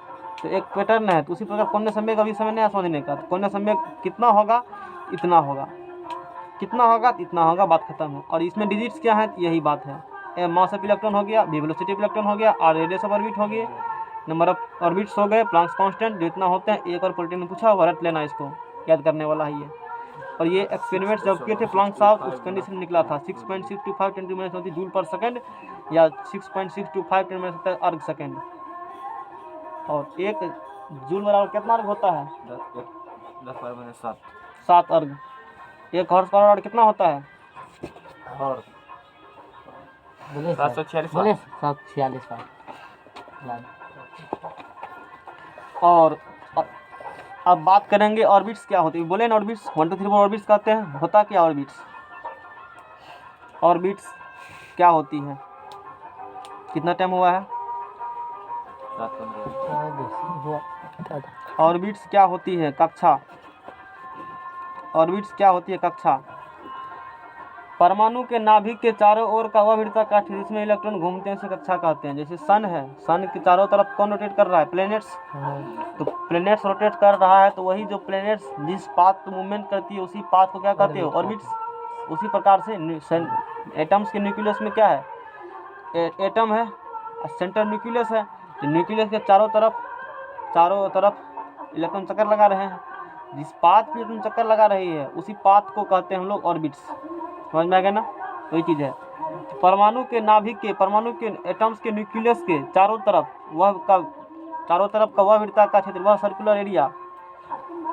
तो एक पैटर्न है, तो उसी प्रकार कोणीय संवेग अभी समय नहीं समझने का। कोणीय संवेग कितना होगा, इतना होगा, कितना होगा इतना होगा, बात खत्म है। और इसमें डिजिट्स क्या है, यही बात है। ए मास ऑफ इलेक्ट्रॉन हो गया, वी वेलोसिटी ऑफ इलेक्ट्रॉन हो गया, आर रेडियस ऑफ ऑर्बिट हो गए, नंबर ऑफ ऑर्बिट्स हो गए, प्लांक्स कांस्टेंट जो इतना होते हैं। एक और पॉलिटी में पूछा हुआ, रट लेना, इसको याद करने वाला है ये। और ये एक्सपेरिमेंट जब किए थे प्लांक साहब, उस कंडीशन निकला था 6.625 × 10⁻³ जूल पर सेकंड या 6.625 × 10⁻⁷ अर्ग सेकंड। और एक जूल बराबर कितना अर्ग होता है?
10⁻⁷
7 अर्ग। एक हॉर्स पावर कितना होता है?
और
बोले
746
बोले 746
और अब बात करेंगे ऑर्बिट्स क्या होती है। बोले ना ऑर्बिट्स, 1 2 3 4 ऑर्बिट्स कहते हैं। होता क्या ऑर्बिट्स? ऑर्बिट्स क्या होती है? कितना टाइम हुआ है?
7
ऑर्बिट्स क्या होती है? कक्षा। ऑर्बिट्स क्या होती है? कक्षा। परमाणु के नाभिक के चारों ओर का वह वृत्ताकार जिसमें इलेक्ट्रॉन घूमते हैं उसे कक्षा कहते हैं। जैसे सन है, सन के चारों तरफ कौन रोटेट कर रहा है? प्लैनेट्स। तो प्लैनेट्स रोटेट कर रहा है, तो वही जो प्लैनेट्स जिस पाथ मूवमेंट करती है उसी पाथ को क्या कहते हो? ऑर्बिट्स। उसी प्रकार से एटम्स के न्यूक्लियस में क्या है? एटम है, सेंटर न्यूक्लियस है। तो न्यूक्लियस के चारों तरफ इलेक्ट्रॉन चक्कर लगा रहे हैं। जिस पाथ पे इलेक्ट्रॉन चक्कर लगा रही है उसी पाथ को कहते हैं हम लोग ऑर्बिट्स। समझ में आ गया ना? वही चीज़ है। परमाणु के नाभिक के, परमाणु के एटम्स के न्यूक्लियस के चारों तरफ का वह वृत्ताकार क्षेत्र, वह सर्कुलर एरिया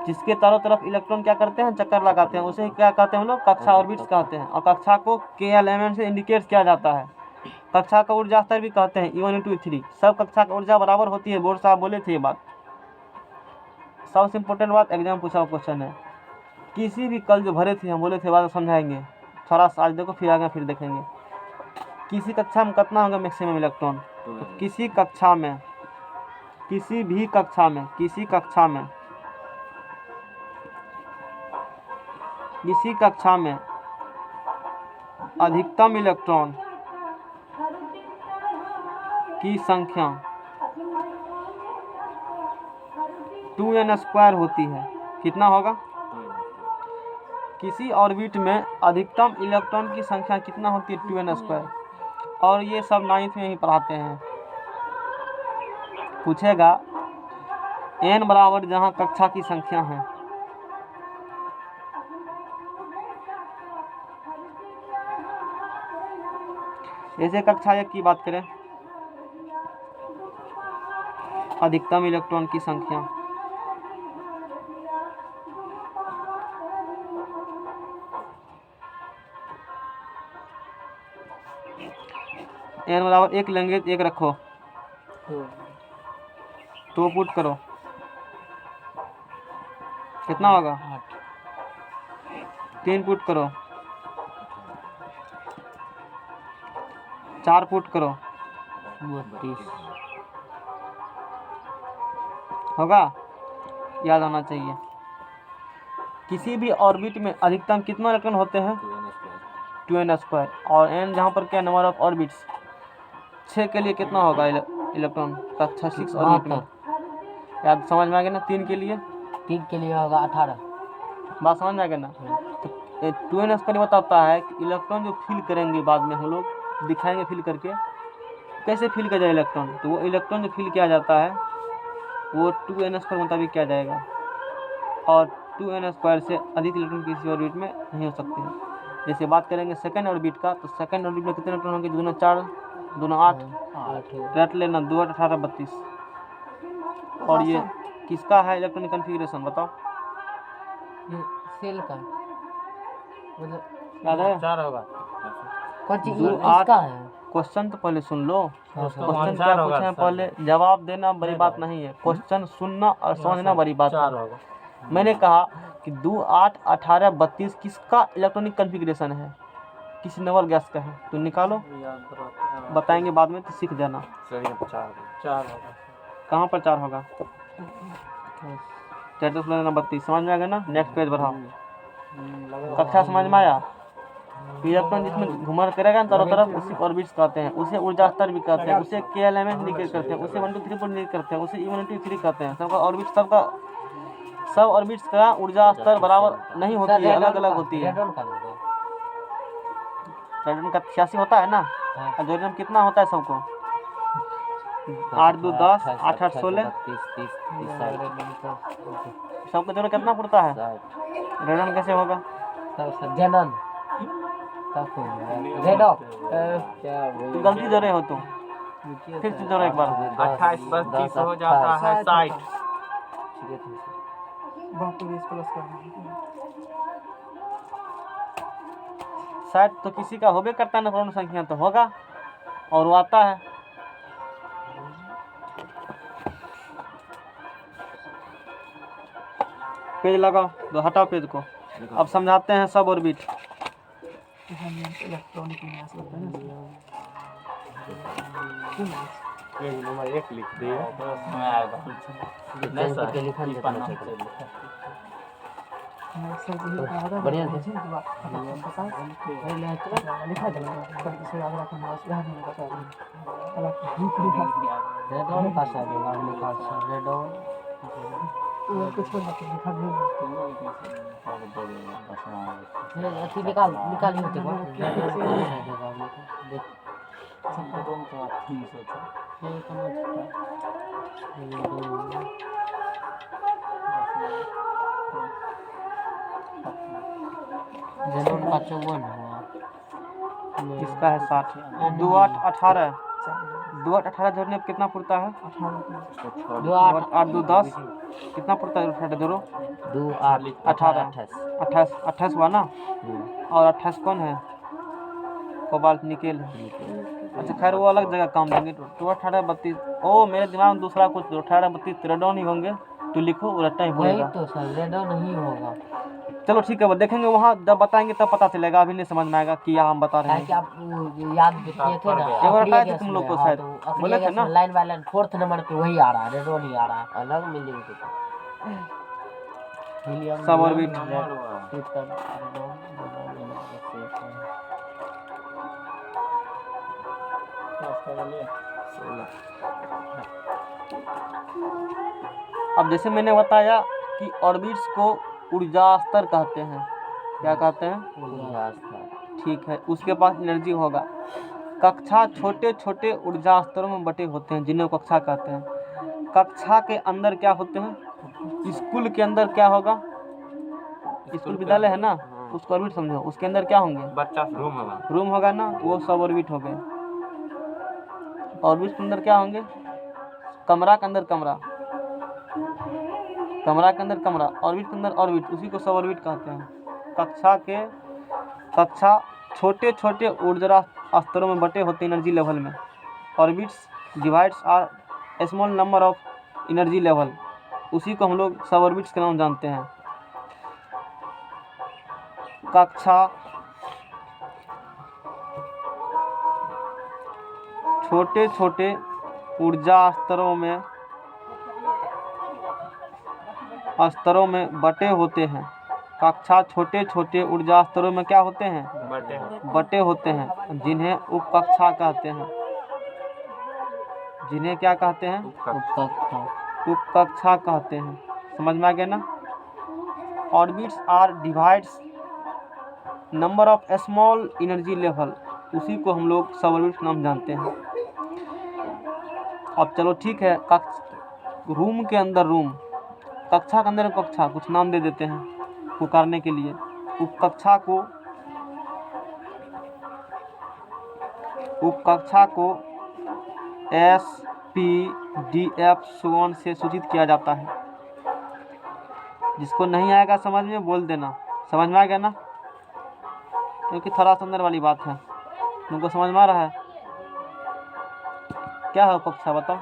जिसके चारों तरफ इलेक्ट्रॉन क्या करते हैं? चक्कर लगाते हैं, उसे क्या कहते हैं हम लोग? कक्षा, ऑर्बिट्स कहते हैं। और कक्षा को के एलिमेंट से इंडिकेट किया जाता है। कक्षा का ऊर्जा स्तर भी कहते हैं E1 E2 E3। सब कक्षा की ऊर्जा बराबर होती है, बोर्ड साहब बोले थे ये बात। सबसे इम्पोर्टेंट बात एग्जाम पूछा हुआ क्वेश्चन है। किसी भी कल जो भरे थे हम बोले थे बात समझाएंगे, थोड़ा सा आज देखो फिर आगे फिर देखेंगे। किसी कक्षा में कितना होगा मैक्सिमम इलेक्ट्रॉन? तो किसी कक्षा में, किसी भी कक्षा में, किसी कक्षा में अधिकतम इलेक्ट्रॉन की संख्या 2n² होती है। कितना होगा? किसी ऑर्बिट में अधिकतम इलेक्ट्रॉन की संख्या कितना होती है? 2n²। और ये सब 9th में ही पढ़ाते हैं। पूछेगा n बराबर जहाँ कक्षा की संख्या है, जैसे कक्षा 1 की बात करें, अधिकतम इलेक्ट्रॉन की संख्या n बराबर 1 लेंगे, 1 रखो तो पुट करो, कितना होगा? 3 पुट करो, 4 पुट करो,
32
होगा? याद होना चाहिए। किसी भी ऑर्बिट में अधिकतम कितना इलेक्ट्रॉन होते हैं? 2n² और n जहाँ पर क्या नंबर ऑफ ऑर्बिट्स 6 के लिए कितना होगा इलेक्ट्रॉन कक्षा 6 ऑर्बिट में याद समझ में आ गया ना। 3 के लिए
3 के लिए होगा 18।
बात समझ में आ गया ना। तो 2n² बताता है कि इलेक्ट्रॉन जो फिल करेंगे बाद में हम लोग दिखाएंगे फिल करके कैसे फिल किया जाए इलेक्ट्रॉन। तो वो इलेक्ट्रॉन जो फिल किया जाता है वो 2n² मुताबिक किया जाएगा और 2n² से अधिक इलेक्ट्रॉन किसी ऑर्बिट में नहीं हो सकते हैं। जैसे बात करेंगे सेकंड ऑर्बिट का, तो सेकंड ऑर्बिट में कितने इलेक्ट्रॉन होंगे? दोनों 4 दोनों 8 रट लेना 2 8 18 32। और ये किसका है इलेक्ट्रॉनिक कन्फिग्रेशन बताओ?
ये सेल का मतलब
याद है?
4 होगा।
कौन चीज
2 8
इसका है?
क्वेश्चन तो पहले सुन लो।
उसका
क्वेश्चन
आंसर
क्या
होगा
पूछे हैं
सर।
पहले जवाब देना बड़ी बात नहीं है, क्वेश्चन सुनना और समझना बड़ी बात
4
है।
होगा।
मैंने कहा कि 2 8 18 32 किसका इलेक्ट्रॉनिक कन्फिग्रेशन है? किस नंबर गैस का है? तो निकालो, बताएंगे बाद में तो सीख जाना।
सर ये 4 होगा।
कहाँ पर 4 होगा? 32 समझ में आ गया ना। नेक्स्ट पेज बढ़ाओ। कक्षा समझ में आया? इलेक्ट्रॉन जिसमें घुमर करेगा ना चारों तरफ उसी ऑर्बिट्स कहते हैं, उसे ऊर्जा स्तर भी कहते हैं, उसे के एलिमेंट इंडिकेट करते हैं, उसे 1 2 3 4 इंडिकेट करते हैं, उसे E1 2 3 कहते हैं। सबका ऑर्बिट सब ऑर्बिट्स का ऊर्जा स्तर बराबर नहीं होती है, अलग अलग होती है।
रेडॉन का होगा।
रेडियन का 86 होता है ना।
हाँ।
और जोरियम कितना होता है सबको? 8 2 10 8 8 16 सबका जोड़ कितना पड़ता है? रेडियन कैसे होगा?
जनन रेडॉ क्या
तुम गलती जोड़े हो तुम, फिर से जोड़ो एक बार।
28 + 30 हो जाता है 60।
बाकी 20 प्लस करना।
शायद तो किसी का होबे करता है ना पूर्ण संख्या तो होगा और वो आता है। पेज लगाओ, तो हटाओ पेज को। अब समझाते हैं सब ऑर्बिट।
इलेक्ट्रॉनिक विन्यास होता है ना।
पेज नंबर 1 लिख दिए तो उसमें आएगा। नहीं सर
के लिखा नहीं
पन्ना
था।
से लिखा।
सर जी का
बढ़िया
है जी बात पता है लिखा है सर से याद रखना उस ध्यान में बता दें अलग
रेडॉन का शायद नाम लिखा है रेडॉन
वो कुछ और लिखा नहीं
ये अति निकाल ही होते को देख
संतों का 300 था।
ये कम रेडॉन का 54 हुआ।
इसका है 60। 2 8 18 2 8 18 जोड़ने पर कितना पड़ता है?
2 8
8 2 10 कितना पड़ता है? 18 जोड़ो
2 8
18 28 28 हुआ ना। और 28 कौन है? कोबाल्ट निकेल है। अच्छा खैर वो अलग जगह काम देंगे। तो 18 32 ओ मेरे दिमाग में दूसरा कुछ 18 32 रेडॉन ही होंगे तो लिखो रट्टा ही
वही
बोलेगा।
तो सर रेडॉन नहीं होगा।
चलो ठीक है वो देखेंगे वहाँ जब बताएंगे तब पता चलेगा, अभी नहीं समझ में आएगा कि हम बता रहे
है कि
हैं।
आप वो याद किए थे ना
एक बार बताए थे तुम लोग को शायद, बोले थे ना।
Line by line 4th number पे वही आ रहा है रेडॉन ही आ रहा है अलग मिलिंग के हीलियम
सब ऑर्बिट
प्लूटन
अब जैसे मैंने बताया कि ऑर्बिट्स को ऊर्जा स्तर कहते हैं। क्या कहते हैं? ठीक है, उसके पास एनर्जी होगा। कक्षा छोटे छोटे ऊर्जा स्तरों में बटे होते हैं जिन्हें कक्षा कहते हैं। कक्षा के अंदर क्या होते हैं? स्कूल के अंदर क्या होगा? स्कूल विद्यालय है ना, उसको ऑर्बिट समझो। उसके अंदर क्या होंगे?
बच्चा रूम होगा।
रूम होगा ना, वो सब ऑर्बिट हो गए। ऑर्बिट के अंदर क्या होंगे? कमरा के अंदर कमरा, कमरा के अंदर कमरा, ऑर्बिट के अंदर ऑर्बिट, उसी को सब ऑर्बिट कहते हैं। कक्षा छोटे छोटे ऊर्जा स्तरों में बटे होते हैं एनर्जी लेवल में। Orbits divides are small number of energy level, उसी को हम लोग सब ऑर्बिट्स के नाम जानते हैं। कक्षा छोटे छोटे ऊर्जा स्तरों में बटे होते हैं। कक्षा छोटे छोटे ऊर्जा स्तरों में क्या होते हैं?
बटे
बटे होते हैं, जिन्हें उपकक्षा कहते हैं। जिन्हें क्या कहते हैं?
उपकक्षा।
उपकक्षा कहते हैं। समझ में आ गया ना? Orbits R divides number of small energy level, उसी को हम लोग सब ऑर्बिट्स नाम जानते हैं। अब चलो ठीक है, रूम के अंदर रूम, कक्षा के अंदर कक्षा, कुछ नाम दे देते हैं पुकारने के लिए। उपकक्षा को SPDF सुवन से सूचित किया जाता है। जिसको नहीं आएगा समझ में बोल देना। समझ में आ गया ना? क्योंकि थोड़ा सा अंदर वाली बात है, तुमको समझ में आ रहा है? क्या है कक्षा बताओ?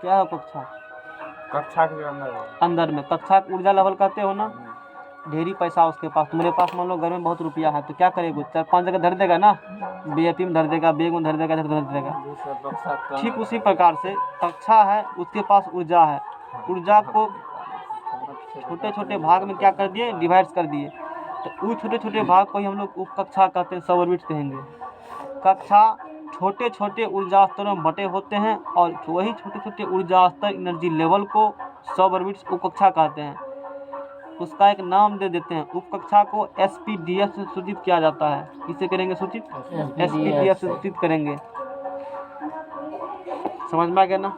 क्या है कक्षा?
कक्षा के अंदर
अंदर में कक्षा ऊर्जा लेवल कहते हो ना। ढेरी पैसा उसके पास, तुम्हारे पास मान लो घर में बहुत रुपया है, तो क्या करेगा? 4-5 जगह धर देगा ना, बीएपी में धर देगा, बैग में धर देगा, इधर धर देगा। ठीक उसी प्रकार से कक्षा है, उसके पास ऊर्जा है, ऊर्जा को छोटे छोटे भाग में क्या कर दिए? डिवाइड कर दिए। तो उस छोटे छोटे भाग को ही हम लोग उपकक्षा कहते हैं, सब ऑर्बिट कहेंगे। कक्षा छोटे छोटे ऊर्जा स्तरों में बटे होते हैं, और वही छोटे छोटे ऊर्जा स्तर एनर्जी लेवल को सब ऑर्बिट्स उपकक्षा कहते हैं। उसका एक नाम दे देते हैं। उपकक्षा को SPDF से सूचित किया जाता है। किससे करेंगे सूचित? SPDF से सूचित करेंगे। समझ में आ गया ना?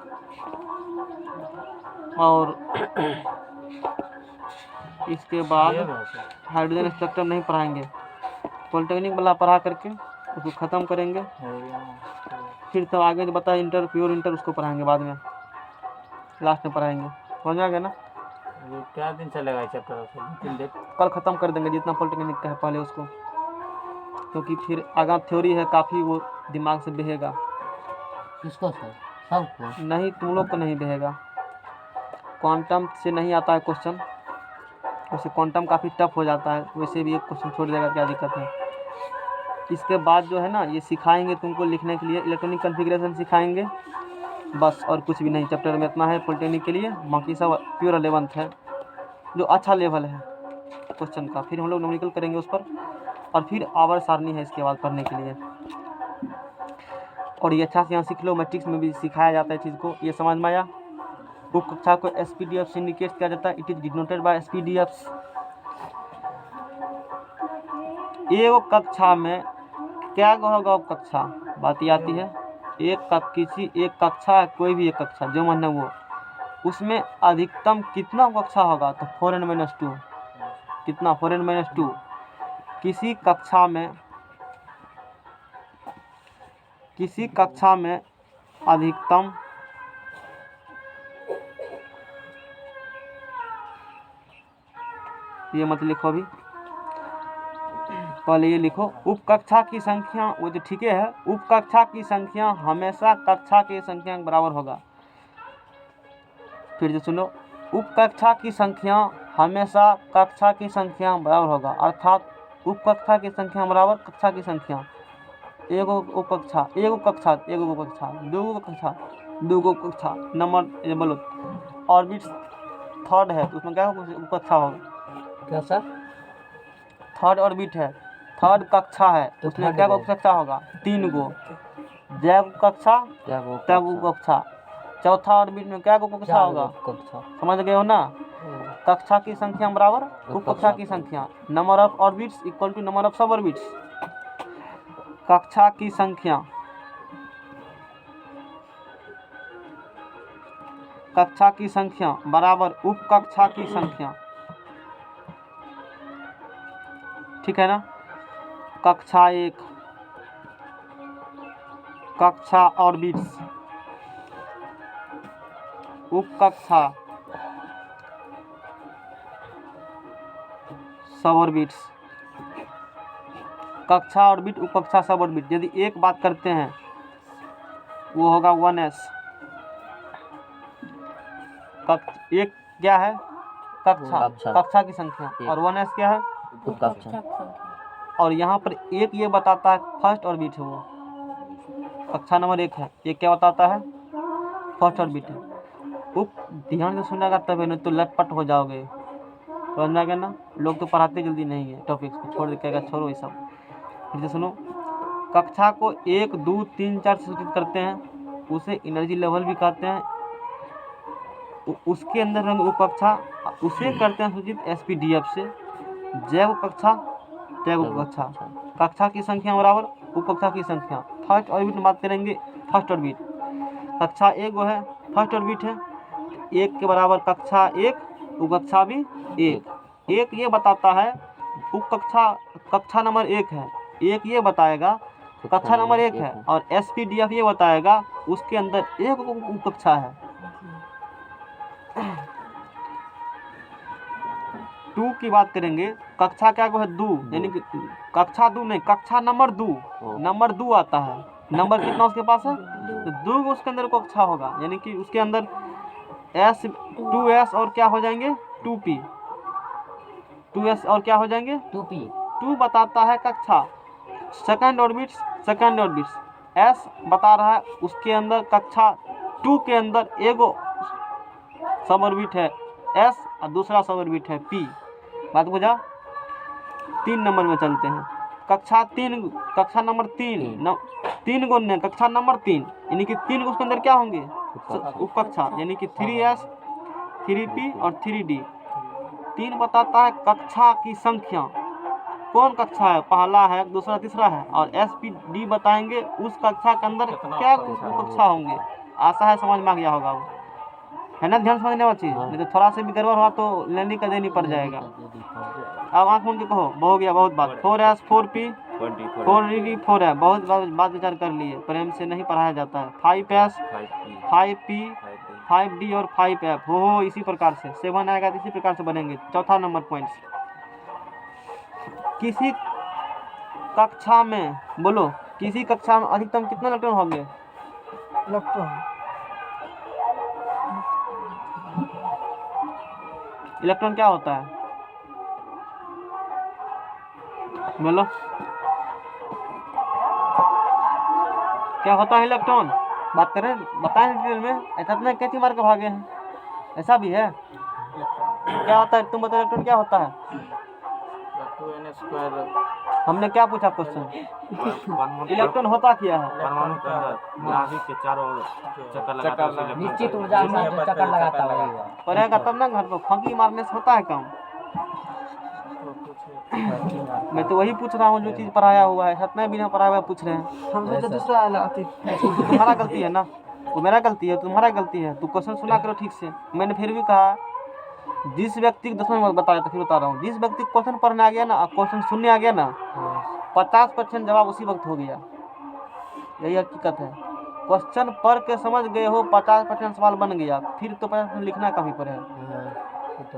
और इसके बाद हाइड्रोजन स्पेक्ट्रम नहीं पढ़ाएंगे, पॉलिटेक्निक वाला पढ़ा करके उसको ख़त्म करेंगे। फिर तो आगे जो बता इंटर, प्योर इंटर, उसको पढ़ाएंगे बाद में, लास्ट में पढ़ाएंगे। समझ में आ गया ना?
ये क्या दिन चलेगा चैप्टर? 3 दिन
कल ख़त्म कर देंगे जितना पॉलिटेक्निक का है पहले उसको, क्योंकि फिर आगा थ्योरी है काफ़ी, वो दिमाग से बहेगा।
किसको सर? सबको?
नहीं, तुम लोग को नहीं बहेगा। क्वांटम से नहीं आता है क्वेश्चन, वैसे क्वांटम काफ़ी टफ हो जाता है, वैसे भी एक क्वेश्चन छोड़ देगा, क्या दिक्कत है? इसके बाद जो है ना, ये सिखाएंगे तुमको लिखने के लिए, इलेक्ट्रॉनिक कॉन्फ़िगरेशन सिखाएंगे, बस और कुछ भी नहीं। चैप्टर में इतना है पॉलिटेक्निक के लिए, बाकी सब प्योर 11th है, जो अच्छा लेवल है क्वेश्चन का। फिर हम लोग न्यूमेरिकल करेंगे उस पर, और फिर आवर सारणी है इसके बाद पढ़ने के लिए। और ये अच्छा से यहाँ सीख लो, मैट्रिक्स में भी सिखाया जाता है चीज़ को। ये समझ में आया? उपकक्षा को SPDF से इंडिकेट किया जाता है। It is denoted by SPDF। एक कक्षा में क्या होगा? उपकक्षा बात ही आती है। किसी एक कक्षा है, कोई भी एक कक्षा जो मन है वो, उसमें अधिकतम कितना कक्षा होगा? तो 4n-2। कितना? 4n-2। किसी कक्षा में अधिकतम ये मत लिखो अभी, पहले ये लिखो। उपकक्षा की संख्या, वो तो ठीक है, उपकक्षा की संख्या हमेशा कक्षा की संख्या के बराबर होगा। फिर जो सुनो, उपकक्षा की संख्या हमेशा कक्षा की संख्या बराबर होगा, अर्थात उपकक्षा की संख्या बराबर कक्षा की संख्या। एगो उपकक्षा, एगो कक्षा, एगो उपकक्षा, दूगो कक्षा, दूगो कक्षा। नंबर ये बोलो, ऑर्बिट थर्ड है, उसमें क्या उपकक्षा होगा?
क्या सर?
थर्ड ऑर्बिट है, थर्ड कक्षा है,
तो
उसमें क्या कक्षा होगा? 3 गो। जैव कक्षा, तब कक्षा। चौथा ऑर्बिट में क्या कक्षा होगा? समझ गए हो ना? कक्षा की संख्या बराबर उपकक्षा की संख्या। Number of orbits equal to number of sub orbits. कक्षा की संख्या, कक्षा की संख्या बराबर उपकक्षा की संख्या। ठीक है ना? कक्षा 1, कक्षा ऑर्बिट्स, उपकक्षा सब ऑर्बिट्स। कक्षा ऑर्बिट, उपकक्षा सब ऑर्बिट। यदि एक बात करते हैं वो होगा 1s। एक क्या है? कक्षा की संख्या, और 1s क्या है?
उपकक्षा।
और यहाँ पर एक ये बताता है फर्स्ट ऑर्बिट है, वो कक्षा नंबर 1 है। ये क्या बताता है? फर्स्ट ऑर्बिट है। ध्यान से सुनेगा तब, नहीं तो लटपट हो जाओगे। समझ में आ गया ना। लोग तो पढ़ाते जल्दी नहीं है, टॉपिक्स को छोड़ देगा, छोड़ो ये सब। फिर से सुनो, कक्षा को 1, 2, 3, 4 से सूचित करते हैं, उसे एनर्जी लेवल भी कहते हैं। उसके अंदर रंग उप कक्षा, उसे करते हैं सूचित SPDF से। जैव कक्षा, जैव उप कक्षा, कक्षा की संख्या बराबर उप कक्षा की संख्या। फर्स्ट ऑर्बिट में बात करेंगे, फर्स्ट ऑर्बिट कक्षा 1 वो है, फर्स्ट ऑर्बिट है, 1 के बराबर कक्षा 1, उप कक्षा भी 1 ये बताता है उप कक्षा, कक्षा नंबर 1 है, 1 ये बताएगा कक्षा नंबर 1 है, और SPDF ये बताएगा उसके अंदर एक उप कक्षा है। 2 की बात करेंगे, कक्षा क्या को है 2, यानी कि कक्षा 2 नहीं, कक्षा नंबर 2, नंबर 2 आता है। नंबर कितना उसके पास है, तो 2 उसके अंदर कक्षा होगा, यानी कि उसके अंदर 2S और क्या हो जाएंगे 2P, 2S और क्या हो जाएंगे
2P।
2 बताता है कक्षा। सेकंड ऑर्बिट्स, S बता रहा है उसके अंदर कक्षा 2 के अंदर एगो सब ऑर्बिट है S और दूसरा सब ऑर्बिट है P। बात बुझा। 3 नंबर में चलते हैं, कक्षा 3, कक्षा नंबर 3 गो ने कक्षा नंबर 3, यानी कि 3 उसके अंदर क्या होंगे उप कक्षा, यानी कि 3S, 3P और 3D। 3 बताता है कक्षा की संख्या, कौन कक्षा है, पहला है, दूसरा, तीसरा है, और SPD बताएंगे उस कक्षा के अंदर क्या उप कक्षा होंगे। आशा है समझ में आ गया होगा, वो है ना, ध्यान समझने वाली चीज, नहीं तो थोड़ा सा भी गड़बड़ हुआ तो लेनी का देनी पड़ जाएगा। अब आँख मूंद के कहो, हो गया बहुत बात। 4S, 4P, 4D, 4 बहुत बात विचार कर लिए, प्रेम से नहीं पढ़ाया जाता है। 5S, 5P, 5D और 5F हो इसी प्रकार से 7 आएगा, तो इसी प्रकार से बनेंगे। चौथा नंबर पॉइंट, किसी कक्षा में बोलो, किसी कक्षा में अधिकतम कितने इलेक्ट्रॉन होंगे,
इलेक्ट्रॉन
इलेक्ट्रॉन क्या होता है बोलो, क्या होता है इलेक्ट्रॉन, बात करें, बताएं डिटेल में। ऐसा तो नहीं कैसे मार के भागे हैं, ऐसा भी है, क्या होता है तुम बताओ, इलेक्ट्रॉन क्या होता है।
2n²
हमने क्या पूछा क्वेश्चन, इलेक्ट्रॉन होता क्या है,
परमाणु के अंदर नाभिक के चारों ओर चक्कर लगाता है, उसे इलेक्ट्रॉन
निश्चित ऊर्जा के साथ जो चक्कर लगाता है वही है।
पढ़ेगा तब ना घर पर, फंकी मारने से होता है काम। मैं तो वही पूछ रहा हूँ जो चीज़ पढ़ाया हुआ है, सतना बिना पढ़ाया हुआ पूछ रहे हैं।
हमसे तो दूसरा आला आती
तुम्हारा गलती है ना, वो मेरा गलती है, तुम्हारा गलती है। तू क्वेश्चन सुना करो ठीक से। मैंने फिर भी कहा, जिस व्यक्ति को 10 मिनट बताया तो फिर बता रहा हूँ, जिस व्यक्ति को क्वेश्चन पढ़ने आ गया ना, क्वेश्चन सुनने आ गया ना, 50% जवाब उसी वक्त हो गया। यही हकीकत है। क्वेश्चन पढ़ के समझ गए हो, 50% सवाल बन गया, फिर तो 50% लिखना कभी पर है।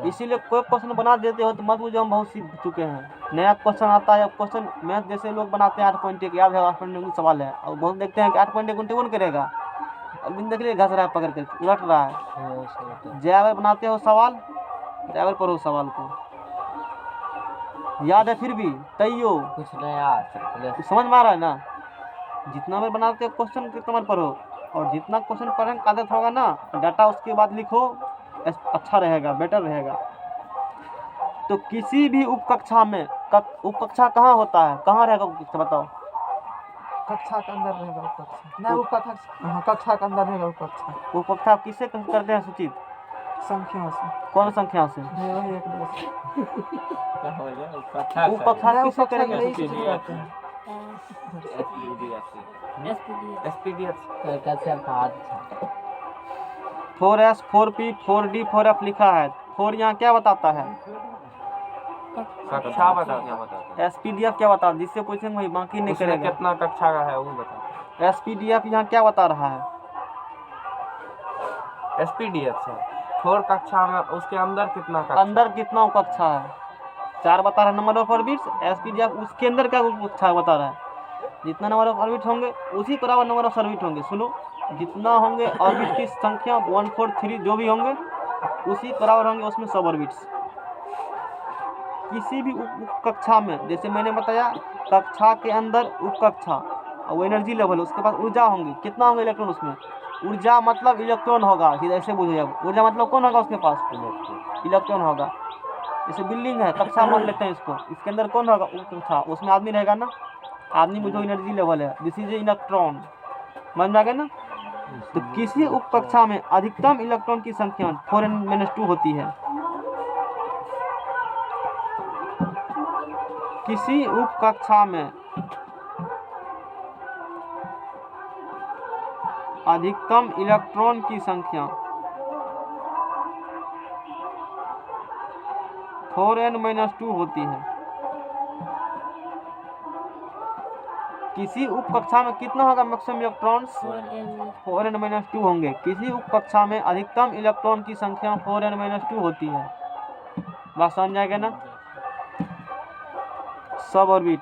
इसीलिए कोई क्वेश्चन बना देते हो तो मत बुझो हम बहुत सीख चुके हैं। नया क्वेश्चन आता है, क्वेश्चन मैथ जैसे लोग बनाते हैं 8.1 याद है, 8.1 सवाल है, और बहुत देखते हैं कि 8.1 करेगा, अब दिन देख लिए घस रहा है पकड़ कर, उलट रहा है। जैवर बनाते हो सवाल, जैवर पढ़ो सवाल को, याद है फिर भी तैयो
कुछ नया
समझ में आ रहा है ना। जितना बार बनाते हो क्वेश्चन कितना बार पढ़ो, और जितना क्वेश्चन पढ़ने का आदत होगा ना, डाटा उसके बाद लिखो, अच्छा रहेगा, बेटर रहेगा। तो किसी भी उप कक्षा में, उप कक्षा कहाँ होता है, कहाँ रहेगा उप कक्षा बताओ।
कक्षा के अंदर रहेगा उप कक्षा, नहीं उप कक्षा, हाँ कक्षा के अंदर रहेगा उप कक्षा।
उप कक्षा किससे करते हैं सूचित,
संख्या से,
कौन संख्या से,
वही एक दो से।
क्या हो गया
उप कक्षा
नहीं,
किससे
उप कक्षा
करेंगे
यही
सूचित।
सूचित करते हैं।
कैसे हाथ था।
4S, 4P, 4D, 4F लिखा है। 4 यहाँ क्या बताता है,
कक्षा बता, क्या बताता
SPDF क्या बता, जिससे पूछेंगे वही, बाकी नहीं
उसमें
करेगा।
कितना कक्षा का है वो बता।
SPDF यहाँ क्या बता रहा है,
SPDF से 4 कक्षा में उसके अंदर कितना कक्षा,
अंदर कितना उप कक्षा है, 4 बता रहा है नंबर ऑफ ऑर्बिट्स। SPDF उसके अंदर क्या उप कक्षा बता रहा है, जितना नंबर ऑफ ऑर्बिट होंगे उसी बराबर नंबर ऑफ ऑर्बिट होंगे। सुनो, जितना होंगे ऑर्बिट की संख्या 1, 4, 3 जो भी होंगे उसी बराबर होंगे उसमें सब ऑर्बिट्स। किसी भी उप कक्षा में, जैसे मैंने बताया, कक्षा के अंदर उप कक्षा, और वो एनर्जी लेवल, उसके पास ऊर्जा होंगी, कितना होंगे इलेक्ट्रॉन उसमें। ऊर्जा मतलब इलेक्ट्रॉन होगा, फिर ऐसे बुझिए। ऊर्जा मतलब कौन होगा उसके पास, इलेक्ट्रॉन होगा। जैसे बिल्डिंग है, कक्षा मान लेते हैं इसको, इसके अंदर कौन होगा? उप कक्षा, उसमें आदमी रहेगा ना, आदमी में जो एनर्जी लेवल है, दिस इज इलेक्ट्रॉन, समझ में आ गया ना। तो किसी उप कक्षा में अधिकतम इलेक्ट्रॉन की संख्या 4n-2 होती है। किसी उप कक्षा में अधिकतम इलेक्ट्रॉन की संख्या 4n-2 होती है। किसी उप कक्षा में कितना होगा मैक्सिमम इलेक्ट्रॉन्स? 4n-2 होंगे। किसी उप कक्षा में अधिकतम इलेक्ट्रॉन की संख्या 4n-2 होती है। बात समझ जाएगा ना। सब ऑर्बिट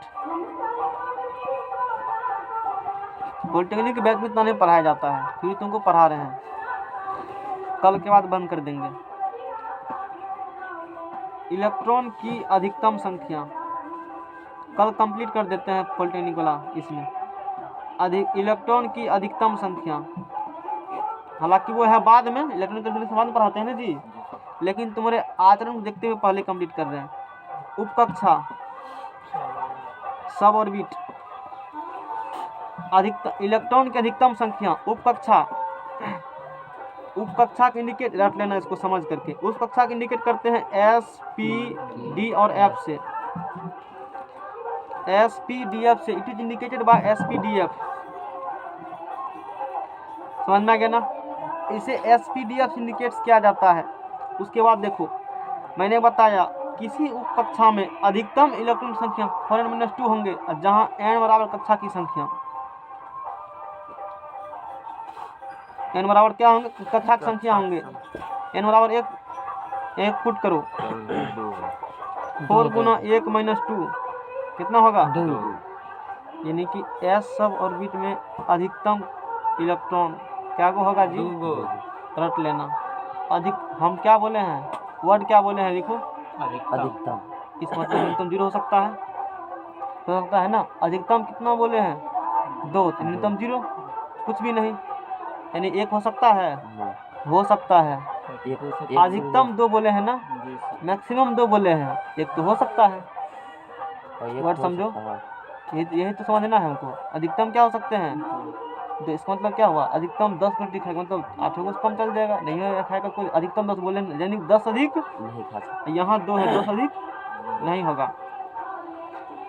पॉलिटेक्निक के बैच में इतना नहीं पढ़ाया जाता है, फिर तुमको पढ़ा रहे हैं, कल के बाद बंद कर देंगे। इलेक्ट्रॉन की अधिकतम संख्या कल कंप्लीट कर देते हैं पॉलिटेक्निक वाला। इसमें इलेक्ट्रॉन की अधिकतम संख्या, हालांकि वो है बाद में, इलेक्ट्रॉन के बाद में पढ़ाते हैं ना जी, लेकिन तुम्हारे आचरण को देखते हुए पहले कंप्लीट कर रहे हैं। उपकक्षा, सब ऑर्बिट, अधिकतम इलेक्ट्रॉन की अधिकतम संख्या, उपकक्षा। उपकक्षा के इंडिकेट रख लेना इसको समझ करके। उस कक्षा के इंडिकेट करते हैं एस, पी, डी और एफ से। एस, पी, डी, एफ से। It is indicated by S, P, D, F. समझ में आ गया ना। इसे एस, पी, डी, एफ से इंडिकेट्स किया जाता है। उसके बाद देखो, मैंने बताया किसी उप कक्षा में अधिकतम इलेक्ट्रॉन संख्या 4n-2 होंगे, जहां n बराबर कक्षा की संख्या, n बराबर क्या होंगे? कक्षा की संख्या होंगे। n बराबर 1 पुट करो, 4 गुना 1-2 कितना होगा?
2।
यानी कि s सब ऑर्बिट में अधिकतम इलेक्ट्रॉन क्या को होगा जी? रट लेना। हम क्या बोले हैं? वर्ड क्या बोले हैं? देखो,
अधिकतम।
इस मतलब न्यूनतम 0 हो सकता है ना। अधिकतम कितना बोले हैं? 2। तो न्यूनतम 0 कुछ भी नहीं, यानी 1 हो सकता है, हो सकता है। अधिकतम 2 बोले हैं ना, मैक्सिमम 2 बोले हैं, 1 तो हो सकता है। वर्ड समझो, यही तो समझना है हमको। अधिकतम क्या हो सकते हैं? तो इसका मतलब क्या हुआ? अधिकतम 10 मिनट दिखाएगा, मतलब 8 को कम चल जाएगा, नहीं है खाएगा कोई। अधिकतम 10 बोले, यानी 10 अधिक
नहीं खा सकते।
यहाँ 2 है, 10 अधिक नहीं होगा।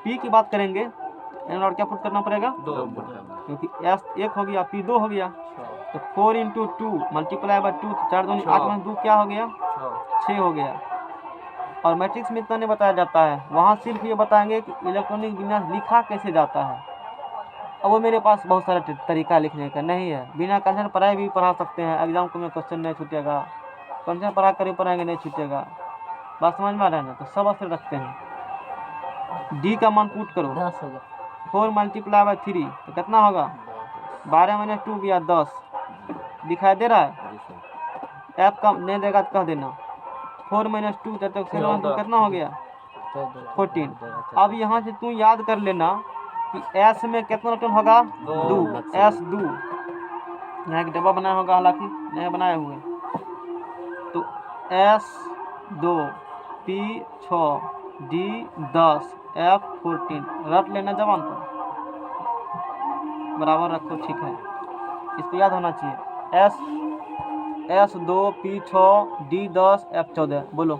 पी की बात करेंगे, और क्या पुट करना पड़ेगा?
2,
क्योंकि एस 1 हो गया, पी 2 हो गया, तो 4 × 2 मल्टीप्लाई बाय 2, 4 दूनी 8 में 2 क्या हो गया? 6 हो गया। और मैट्रिक्स में इतना नहीं बताया जाता है, वहाँ सिर्फ ये बताएंगे कि इलेक्ट्रॉनिक विन्यास लिखा कैसे जाता है। अब वो मेरे पास बहुत सारा तरीका लिखने का नहीं है, बिना कंसेंट पढ़ाए भी पढ़ा सकते हैं, एग्जाम को में क्वेश्चन नहीं छूटेगा, कंसेंट पढ़ा कर पढ़ाएंगे नहीं छूटेगा। बात समझ में आ रहा है ना। तो सब असर रखते हैं। डी का मान पुट करो,
10 होगा।
4 मल्टीप्लाई बाय 3 तो कितना होगा? 12-2 गया 10, दिखाई दे रहा है। एफ का नहीं देगा तो कह देना। 4 - 2 तब तक 2 कितना हो गया? 14। अब यहाँ से तू याद कर लेना कि एस में कितना इलेक्ट्रॉन होगा? 2। एस 2 यहाँ एक डब्बा बनाया होगा, हालांकि नहीं बनाए हुए। तो एस 2, पी 6, डी 10, एफ 14 रट लेना जवान पर, बराबर रखो, ठीक है। इसको याद होना चाहिए। S 2, P 6, D 10, F 14। बोलो।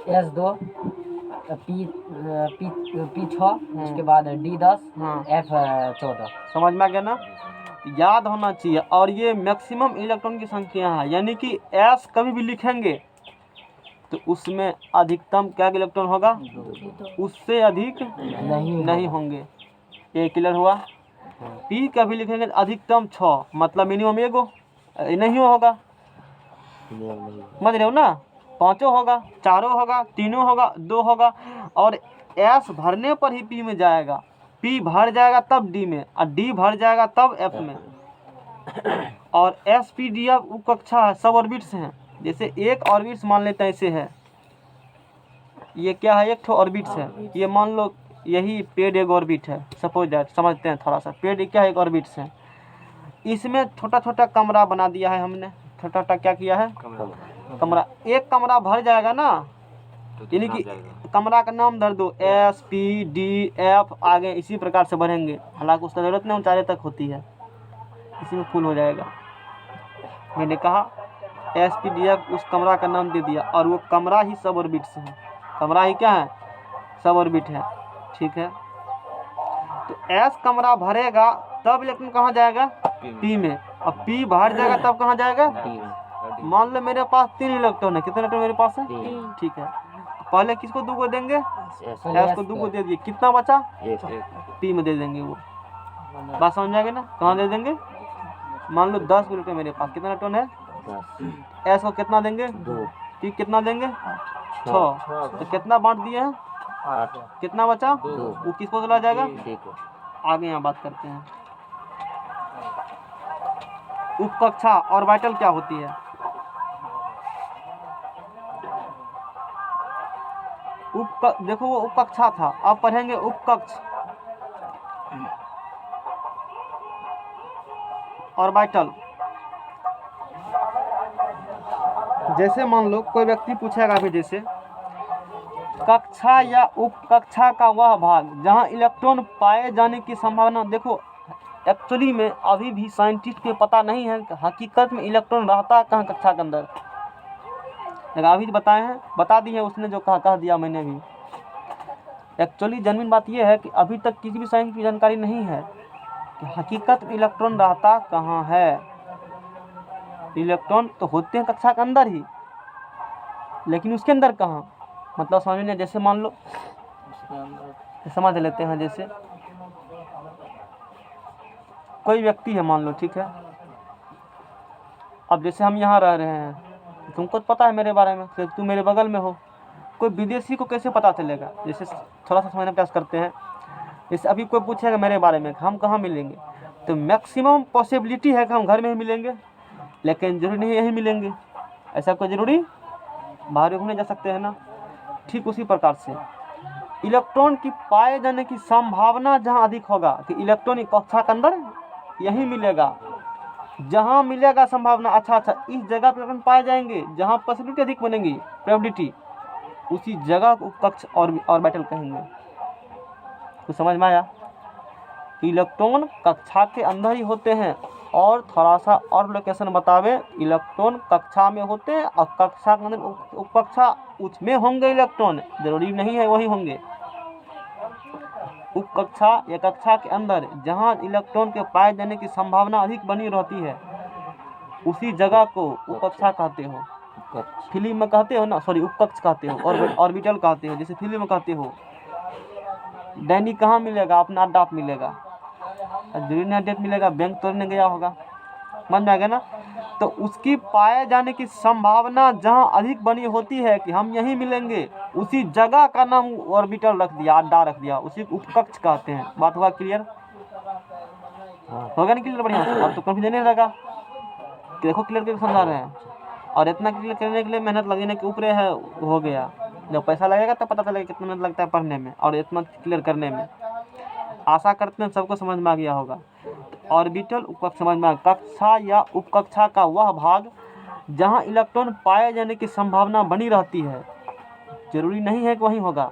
S2 P 6, उसके बाद D10,
हाँ,
F 14।
समझ में आ गया ना। याद होना चाहिए। और ये मैक्सिमम इलेक्ट्रॉन की संख्या है, यानी कि एस कभी भी लिखेंगे तो उसमें अधिकतम क्या इलेक्ट्रॉन होगा? उससे अधिक नहीं होंगे। ये क्लियर हुआ। पी कभी लिखेंगे तो अधिकतम 6, मतलब मिनिमम एगो नहीं होगा, समझ रहे हो ना। 5 होगा, 4 होगा, 3 होगा, 2 होगा। और एस भरने पर ही पी में जाएगा, पी भर जाएगा तब डी में, और डी भर जाएगा तब एफ में। और एस पी डी एफ उप कक्षा है, सब ऑर्बिट्स हैं। जैसे एक ऑर्बिट्स मान लेते हैं, ऐसे है, ये क्या है? एक ठो ऑर्बिट्स है। ये मान लो यही पेड एक ऑर्बिट है, सपोज दैट, समझते हैं थोड़ा सा। पेड क्या है? एक ऑर्बिट्स है। इसमें छोटा छोटा कमरा बना दिया है हमने। छोटा छोटा क्या किया है? कमरा। एक कमरा भर जाएगा ना यानी कि कमरा का नाम धर दो, S P D F, आगे इसी प्रकार से बढ़ेंगे। हालांकि उसका ज़रूरत नहीं, ऊंचाई तक होती है, इसी में फुल हो जाएगा। मैंने कहा S P D F उस कमरा का नाम दे दिया, और वो कमरा ही सब ऑर्बिट से है। कमरा ही क्या है? सब ऑर्बिट है। ठीक है, तो S कमरा भरेगा तब इलेक्ट्रॉन कहाँ जाएगा? P में। अब P भर जाएगा तब कहाँ जाएगा? मान लो मेरे पास 3 इलेक्ट्रॉन है। कितने इलेक्ट्रॉन मेरे पास है? ठीक है, पहले किसको 2 को देंगे? S को 2 को दे दिए, कितना बचा? P में दे देंगे। वो बात समझ जाएगी ना? कहाँ दे देंगे? मान लो 10 इलेक्ट्रॉन मेरे पास, कितना इलेक्ट्रॉन है? S को कितना देंगे? 2। P कितना देंगे? 6। तो कितना बांट दिए हैं? 8। कितना बचा? 2। वो किसको चला जाएगा? आगे यहाँ बात करते हैं। उपकक्षा ऑर्बिटल क्या होती है? देखो वो उपकक्षा था, अब पढ़ेंगे उपकक्ष। ऑर्बिटल, जैसे मान लो कोई व्यक्ति पूछेगा भी, जैसे कक्षा या उपकक्षा का वह भाग जहां इलेक्ट्रॉन पाए जाने की संभावना। देखो एक्चुअली में अभी भी साइंटिस्ट को पता नहीं है कि हकीकत में इलेक्ट्रॉन रहता कहाँ कक्षा के अंदर। अभी बताए हैं, बता दी है उसने जो कह दिया मैंने भी। एक्चुअली जेन्युइन बात यह है कि अभी तक किसी भी साइंस की जानकारी नहीं है कि हकीकत में इलेक्ट्रॉन रहता कहाँ है। इलेक्ट्रॉन तो होते हैं कक्षा के अंदर ही, लेकिन उसके अंदर कहाँ, मतलब समझ में। जैसे मान लो समझ लेते हैं, जैसे कोई व्यक्ति है मान लो, ठीक है। अब जैसे हम यहाँ रह रहे हैं, तुमको तो पता है मेरे बारे में, तुम मेरे बगल में हो। कोई विदेशी को कैसे पता चलेगा? जैसे थोड़ा सा समझने का प्रयास करते हैं। जैसे अभी कोई पूछेगा मेरे बारे में, हम कहाँ मिलेंगे, तो मैक्सिमम पॉसिबिलिटी है कि हम घर में ही मिलेंगे, लेकिन जरूरी नहीं यही मिलेंगे। ऐसा कोई ज़रूरी बाहर घूमने जा सकते हैं ना। ठीक उसी प्रकार से इलेक्ट्रॉन की पाए जाने की संभावना जहाँ अधिक होगा कि इलेक्ट्रॉन कक्षा के अंदर यही मिलेगा, जहाँ मिलेगा संभावना। अच्छा, इस जगह पर इलेक्ट्रॉन पाए जाएंगे जहाँ पॉसिबिलिटी अधिक बनेगी, प्रोबेबिलिटी, उसी जगह को कक्ष और ऑर्बिटल कहेंगे। तो समझ में आया? इलेक्ट्रॉन कक्षा के अंदर ही होते हैं। और थोड़ा सा और लोकेशन बतावे, इलेक्ट्रॉन कक्षा में होते हैं और कक्षा के अंदर उपकक्षा उसमें होंगे इलेक्ट्रॉन, जरूरी नहीं है वही होंगे। उपकक्षा या कक्षा के अंदर जहां इलेक्ट्रॉन के पाए जाने की संभावना अधिक बनी रहती है, उसी जगह को उपकक्षा कहते हो। फिल्म में कहते हो ना, सॉरी उपकक्ष कहते हो, और ऑर्बिटल कहते हो। जैसे फिल्म में कहते हो डैनी कहाँ मिलेगा? अपना अड्डा पे मिलेगा, जरूरी डेट मिलेगा, बैंक तोड़ने गया होगा, समझ में आ गया ना। तो उसकी पाए जाने की संभावना जहाँ अधिक बनी होती है कि हम यहीं मिलेंगे, उसी जगह का नाम ऑर्बिटल रख दिया, अड्डा रख दिया, उसी उपकक्ष कहते हैं। बात हुआ क्लियर? होगा नहीं क्लियर? बढ़िया। अब तो कंफ्यूजन नहीं लगा, देखो क्लियर करके समझा रहे हैं। और इतना क्लियर करने के लिए मेहनत लगने के ऊपर है, हो गया। जब पैसा लगेगा तब पता चलेगा कितना मेहनत लगता है पढ़ने में और इतना क्लियर करने में। आशा करते हैं सबको समझ में आ गया होगा। ऑर्बिटल उपकक्ष समझ में आ गया। कक्षा या उपकक्षा का वह भाग जहां इलेक्ट्रॉन पाए जाने की संभावना बनी रहती है, जरूरी नहीं है कि वहीं होगा।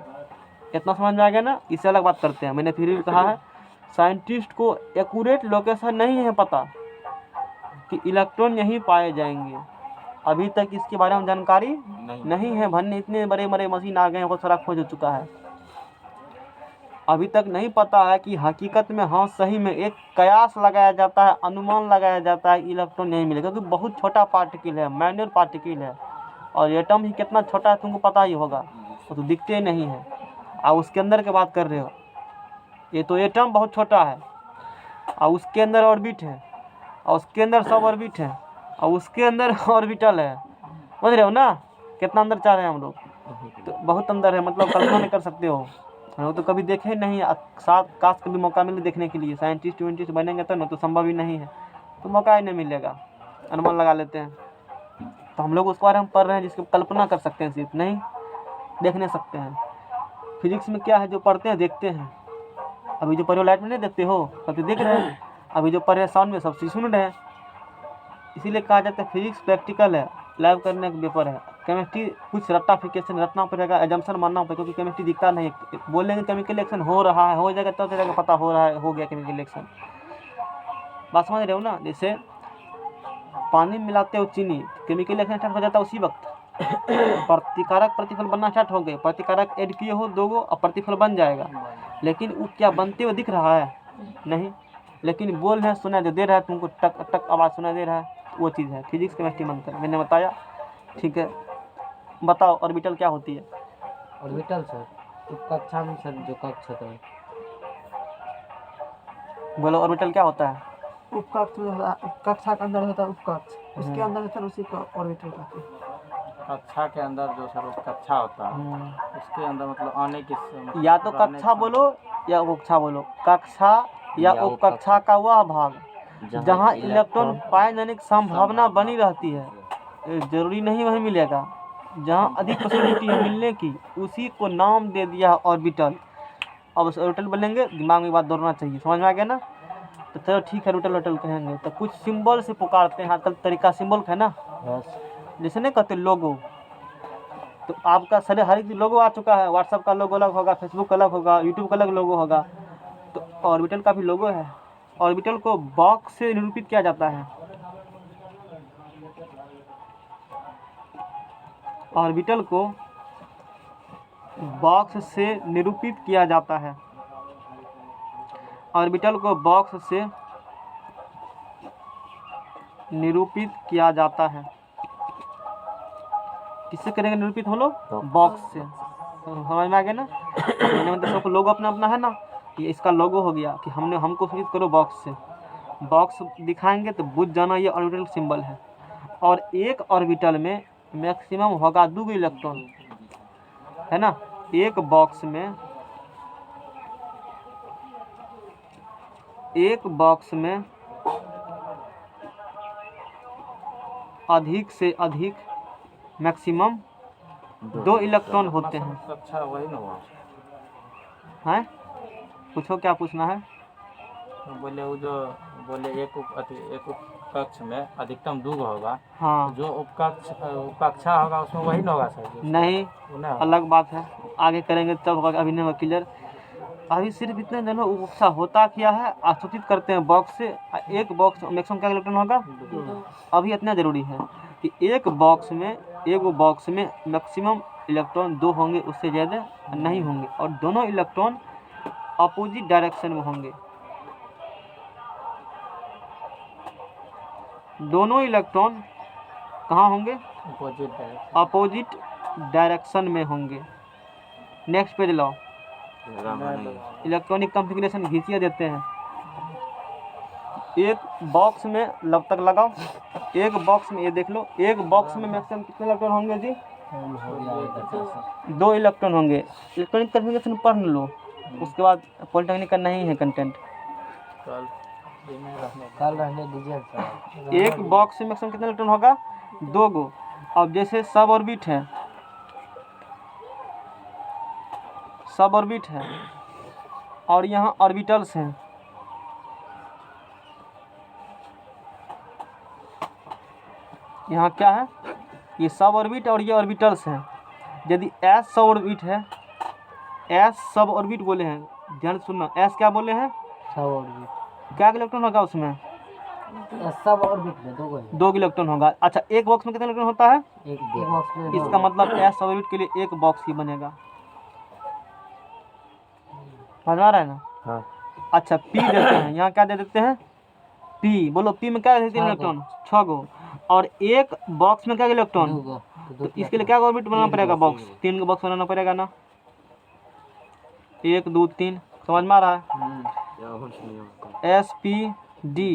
इतना समझ में आ गया ना। इससे अलग बात करते हैं। मैंने फिर भी कहा है, साइंटिस्ट को एक्यूरेट लोकेशन नहीं है पता कि इलेक्ट्रॉन यहीं पाए जाएंगे। अभी तक इसके बारे में जानकारी नहीं है। भन्ने इतने बड़े बड़े मशीन आ गए हैं, बहुत सारा खोज हो चुका है। अभी तक नहीं पता है कि हकीकत में हाँ सही में एक कयास लगाया जाता है, अनुमान लगाया जाता है इलेक्ट्रॉन नहीं मिलेगा, क्योंकि बहुत छोटा पार्टिकल है, माइनर पार्टिकल है। और एटम ही कितना छोटा है तुमको पता ही होगा, वो तो दिखते नहीं है। और उसके अंदर की बात कर रहे हो, ये तो एटम बहुत छोटा है और उसके अंदर ऑर्बिट है और उसके अंदर सब ऑर्बिट है और उसके अंदर ऑर्बिटल है। समझ रहे हो ना कितना अंदर चाह रहे हैं हम लोग? तो बहुत अंदर है, मतलब कल्पना नहीं कर सकते हो। वो तो कभी देखे नहीं, साथ काश कभी मौका मिले देखने के लिए। साइंटिस्ट वाइंटिस्ट बनेंगे तो ना, तो संभव ही नहीं है, तो मौका ही नहीं मिलेगा। अनुमान लगा लेते हैं। तो हम लोग उस बारे में पढ़ रहे हैं जिसकी कल्पना कर सकते हैं, सिर्फ नहीं देख नहीं सकते हैं। फिजिक्स में क्या है, जो पढ़ते हैं देखते हैं। अभी जो पढ़े लाइट में नहीं देखते हो, सब तो देख रहे हैं। अभी जो पढ़े साउंड में, सब चीज़ सुन रहे हैं। इसीलिए कहा जाता है फिजिक्स प्रैक्टिकल है, लैब करने का पेपर है। केमिस्ट्री कुछ रट्टाफिकेशन रटना पड़ेगा, एजम्पशन मानना पड़ेगा, क्योंकि केमिस्ट्री दिखता नहीं। बोलेंगे केमिकल रिएक्शन हो रहा है, हो जाएगा तब चलेगा पता हो रहा है, हो गया केमिकल रिएक्शन। बात समझ रहे हो ना? जैसे पानी में मिलाते हो चीनी, केमिकल रिएक्शन स्टार्ट हो जाता है उसी वक्त। प्रतिकारक प्रतिफल बनना स्टार्ट हो गए, प्रतिकारक ऐड किए हो 2 गो, अब प्रतिफल बन जाएगा। लेकिन वो क्या बनते हुए दिख रहा है? नहीं। लेकिन बोल रहे हैं, सुनाई दे रहा है तुमको, टक टक आवाज़ सुनाई दे रहा है, वो चीज़ है फिजिक्स केमिस्ट्री मंत्र, मैंने बताया। ठीक है, बताओ ऑर्बिटल क्या होती है?
ऑर्बिटल सर तो कक्षा में सर जो कक्ष होता है।
बोलो ऑर्बिटल क्या होता है?
उपकक्ष में कक्षा के अंदर होता है उपकक्ष, उसके अंदर होता है उसी को ऑर्बिटल कहते हैं।
कक्षा के अंदर जो सर कक्षा होता है उसके अंदर मतलब आने के
या तो कक्षा बोलो या उपकक्षा बोलो। कक्षा या उपकक्षा का वह भाग जहाँ इलेक्ट्रॉन पाए जाने की संभावना बनी रहती है, जरूरी नहीं वही मिलेगा, जहाँ अधिक पॉसिबिलिटी है मिलने की, उसी को नाम दे दिया ऑर्बिटल। अब उस ऑर्बिटल बोलेंगे, दिमाग में बात दौड़ना चाहिए, समझ में आ गया ना? तो चलो ठीक है, ऑर्बिटल ऑर्बिटल कहेंगे तो कुछ सिंबल से पुकारते हैं, आजकल तरीका सिंबल है ना, जैसे नहीं कहते लोगो। तो आपका सारे हर एक लोगो आ चुका है, व्हाट्सएप का लोगो अलग होगा, फेसबुक अलग होगा, यूट्यूब का अलग लोगो होगा, तो ऑर्बिटल का भी लोगो है। ऑर्बिटल को बॉक्स से निरूपित किया जाता है। ऑर्बिटल को बॉक्स से निरूपित किया जाता है। ऑर्बिटल को बॉक्स से निरूपित किया जाता है। किससे करेंगे निरूपित हम लोग? बॉक्स से। समझ में आ गया ना? मैंने मतलब सबको लोगो अपना अपना है ना, ये इसका लोगो हो गया कि हमको सूचित करो बॉक्स से। बॉक्स दिखाएंगे तो बुझ जाना ये ऑर्बिटल सिंबल है। और एक ऑर्बिटल में मैक्सिमम होगा 2 इलेक्ट्रॉन, है ना? एक बॉक्स में अधिक से अधिक मैक्सिमम 2 इलेक्ट्रॉन होते हैं।
कक्षा वही ना हुआ
हैं? पूछो क्या पूछना है?
बोले वो जो बोले एक कक्ष में अधिकतम 2 होगा।
हाँ,
जो उपकक्षा होगा उसमें वही ना होगा सर?
नहीं, अलग बात है, आगे करेंगे तब होगा, अभी नहीं क्लियर। अभी सिर्फ इतने जानो उपकक्षा होता क्या है, आसूचित करते हैं बॉक्स से। एक बॉक्स मैक्सिमम क्या इलेक्ट्रॉन होगा? अभी इतना जरूरी है कि एक बॉक्स में मैक्सिमम इलेक्ट्रॉन 2 होंगे, उससे ज़्यादा नहीं होंगे, और दोनों इलेक्ट्रॉन अपोजिट डायरेक्शन में होंगे। दोनों इलेक्ट्रॉन कहाँ होंगे? अपोजिट डायरेक्शन में होंगे। नेक्स्ट पेज लाओ। इलेक्ट्रॉनिक कॉन्फ़िगरेशन घिसिया देते हैं। एक बॉक्स में लब तक लगाओ, एक बॉक्स में ये देख लो, एक बॉक्स में मैक्सिमम कितने इलेक्ट्रॉन होंगे जी? 2 इलेक्ट्रॉन होंगे। इलेक्ट्रॉनिक कॉन्फ़िगरेशन पढ़ लो, उसके बाद पॉलिटेक्निक का नहीं है कंटेंट,
कल रहने दीजिए सर।
एक बॉक्स में मैक्सिमम कितना इलेक्ट्रॉन होगा? 2 गो। अब जैसे सब ऑर्बिट है, और यहाँ ऑर्बिटल्स हैं। यहाँ क्या है? ये सब ऑर्बिट और ये ऑर्बिटल्स हैं। यदि एस सब ऑर्बिट है, एस सब ऑर्बिट बोले हैं, ध्यान से सुनना, एस क्या बोले हैं?
सब ऑर्बिट।
क्या इलेक्ट्रॉन होगा उसमें?
सब ऑर्बिट में 2 है।
2 इलेक्ट्रॉन होगा। अच्छा, एक बॉक्स में कितना इलेक्ट्रॉन होता है?
एक बॉक्स में
इसका मतलब एस ऑर्बिट के लिए एक बॉक्स ही बनेगा। समझ आ रहा है ना?
हाँ।
अच्छा, पी देते हैं, यहाँ क्या दे देते हैं? पी। बोलो पी में क्या देते हैं इलेक्ट्रॉन? 6 गो। और एक बॉक्स में क्या इलेक्ट्रॉन?
2 गो।
तो इसके लिए क्या ऑर्बिट बनाना पड़ेगा? बॉक्स 3 बॉक्स बनाना पड़ेगा ना, 1 2 3। समझ में आ रहा है? एस पी डी,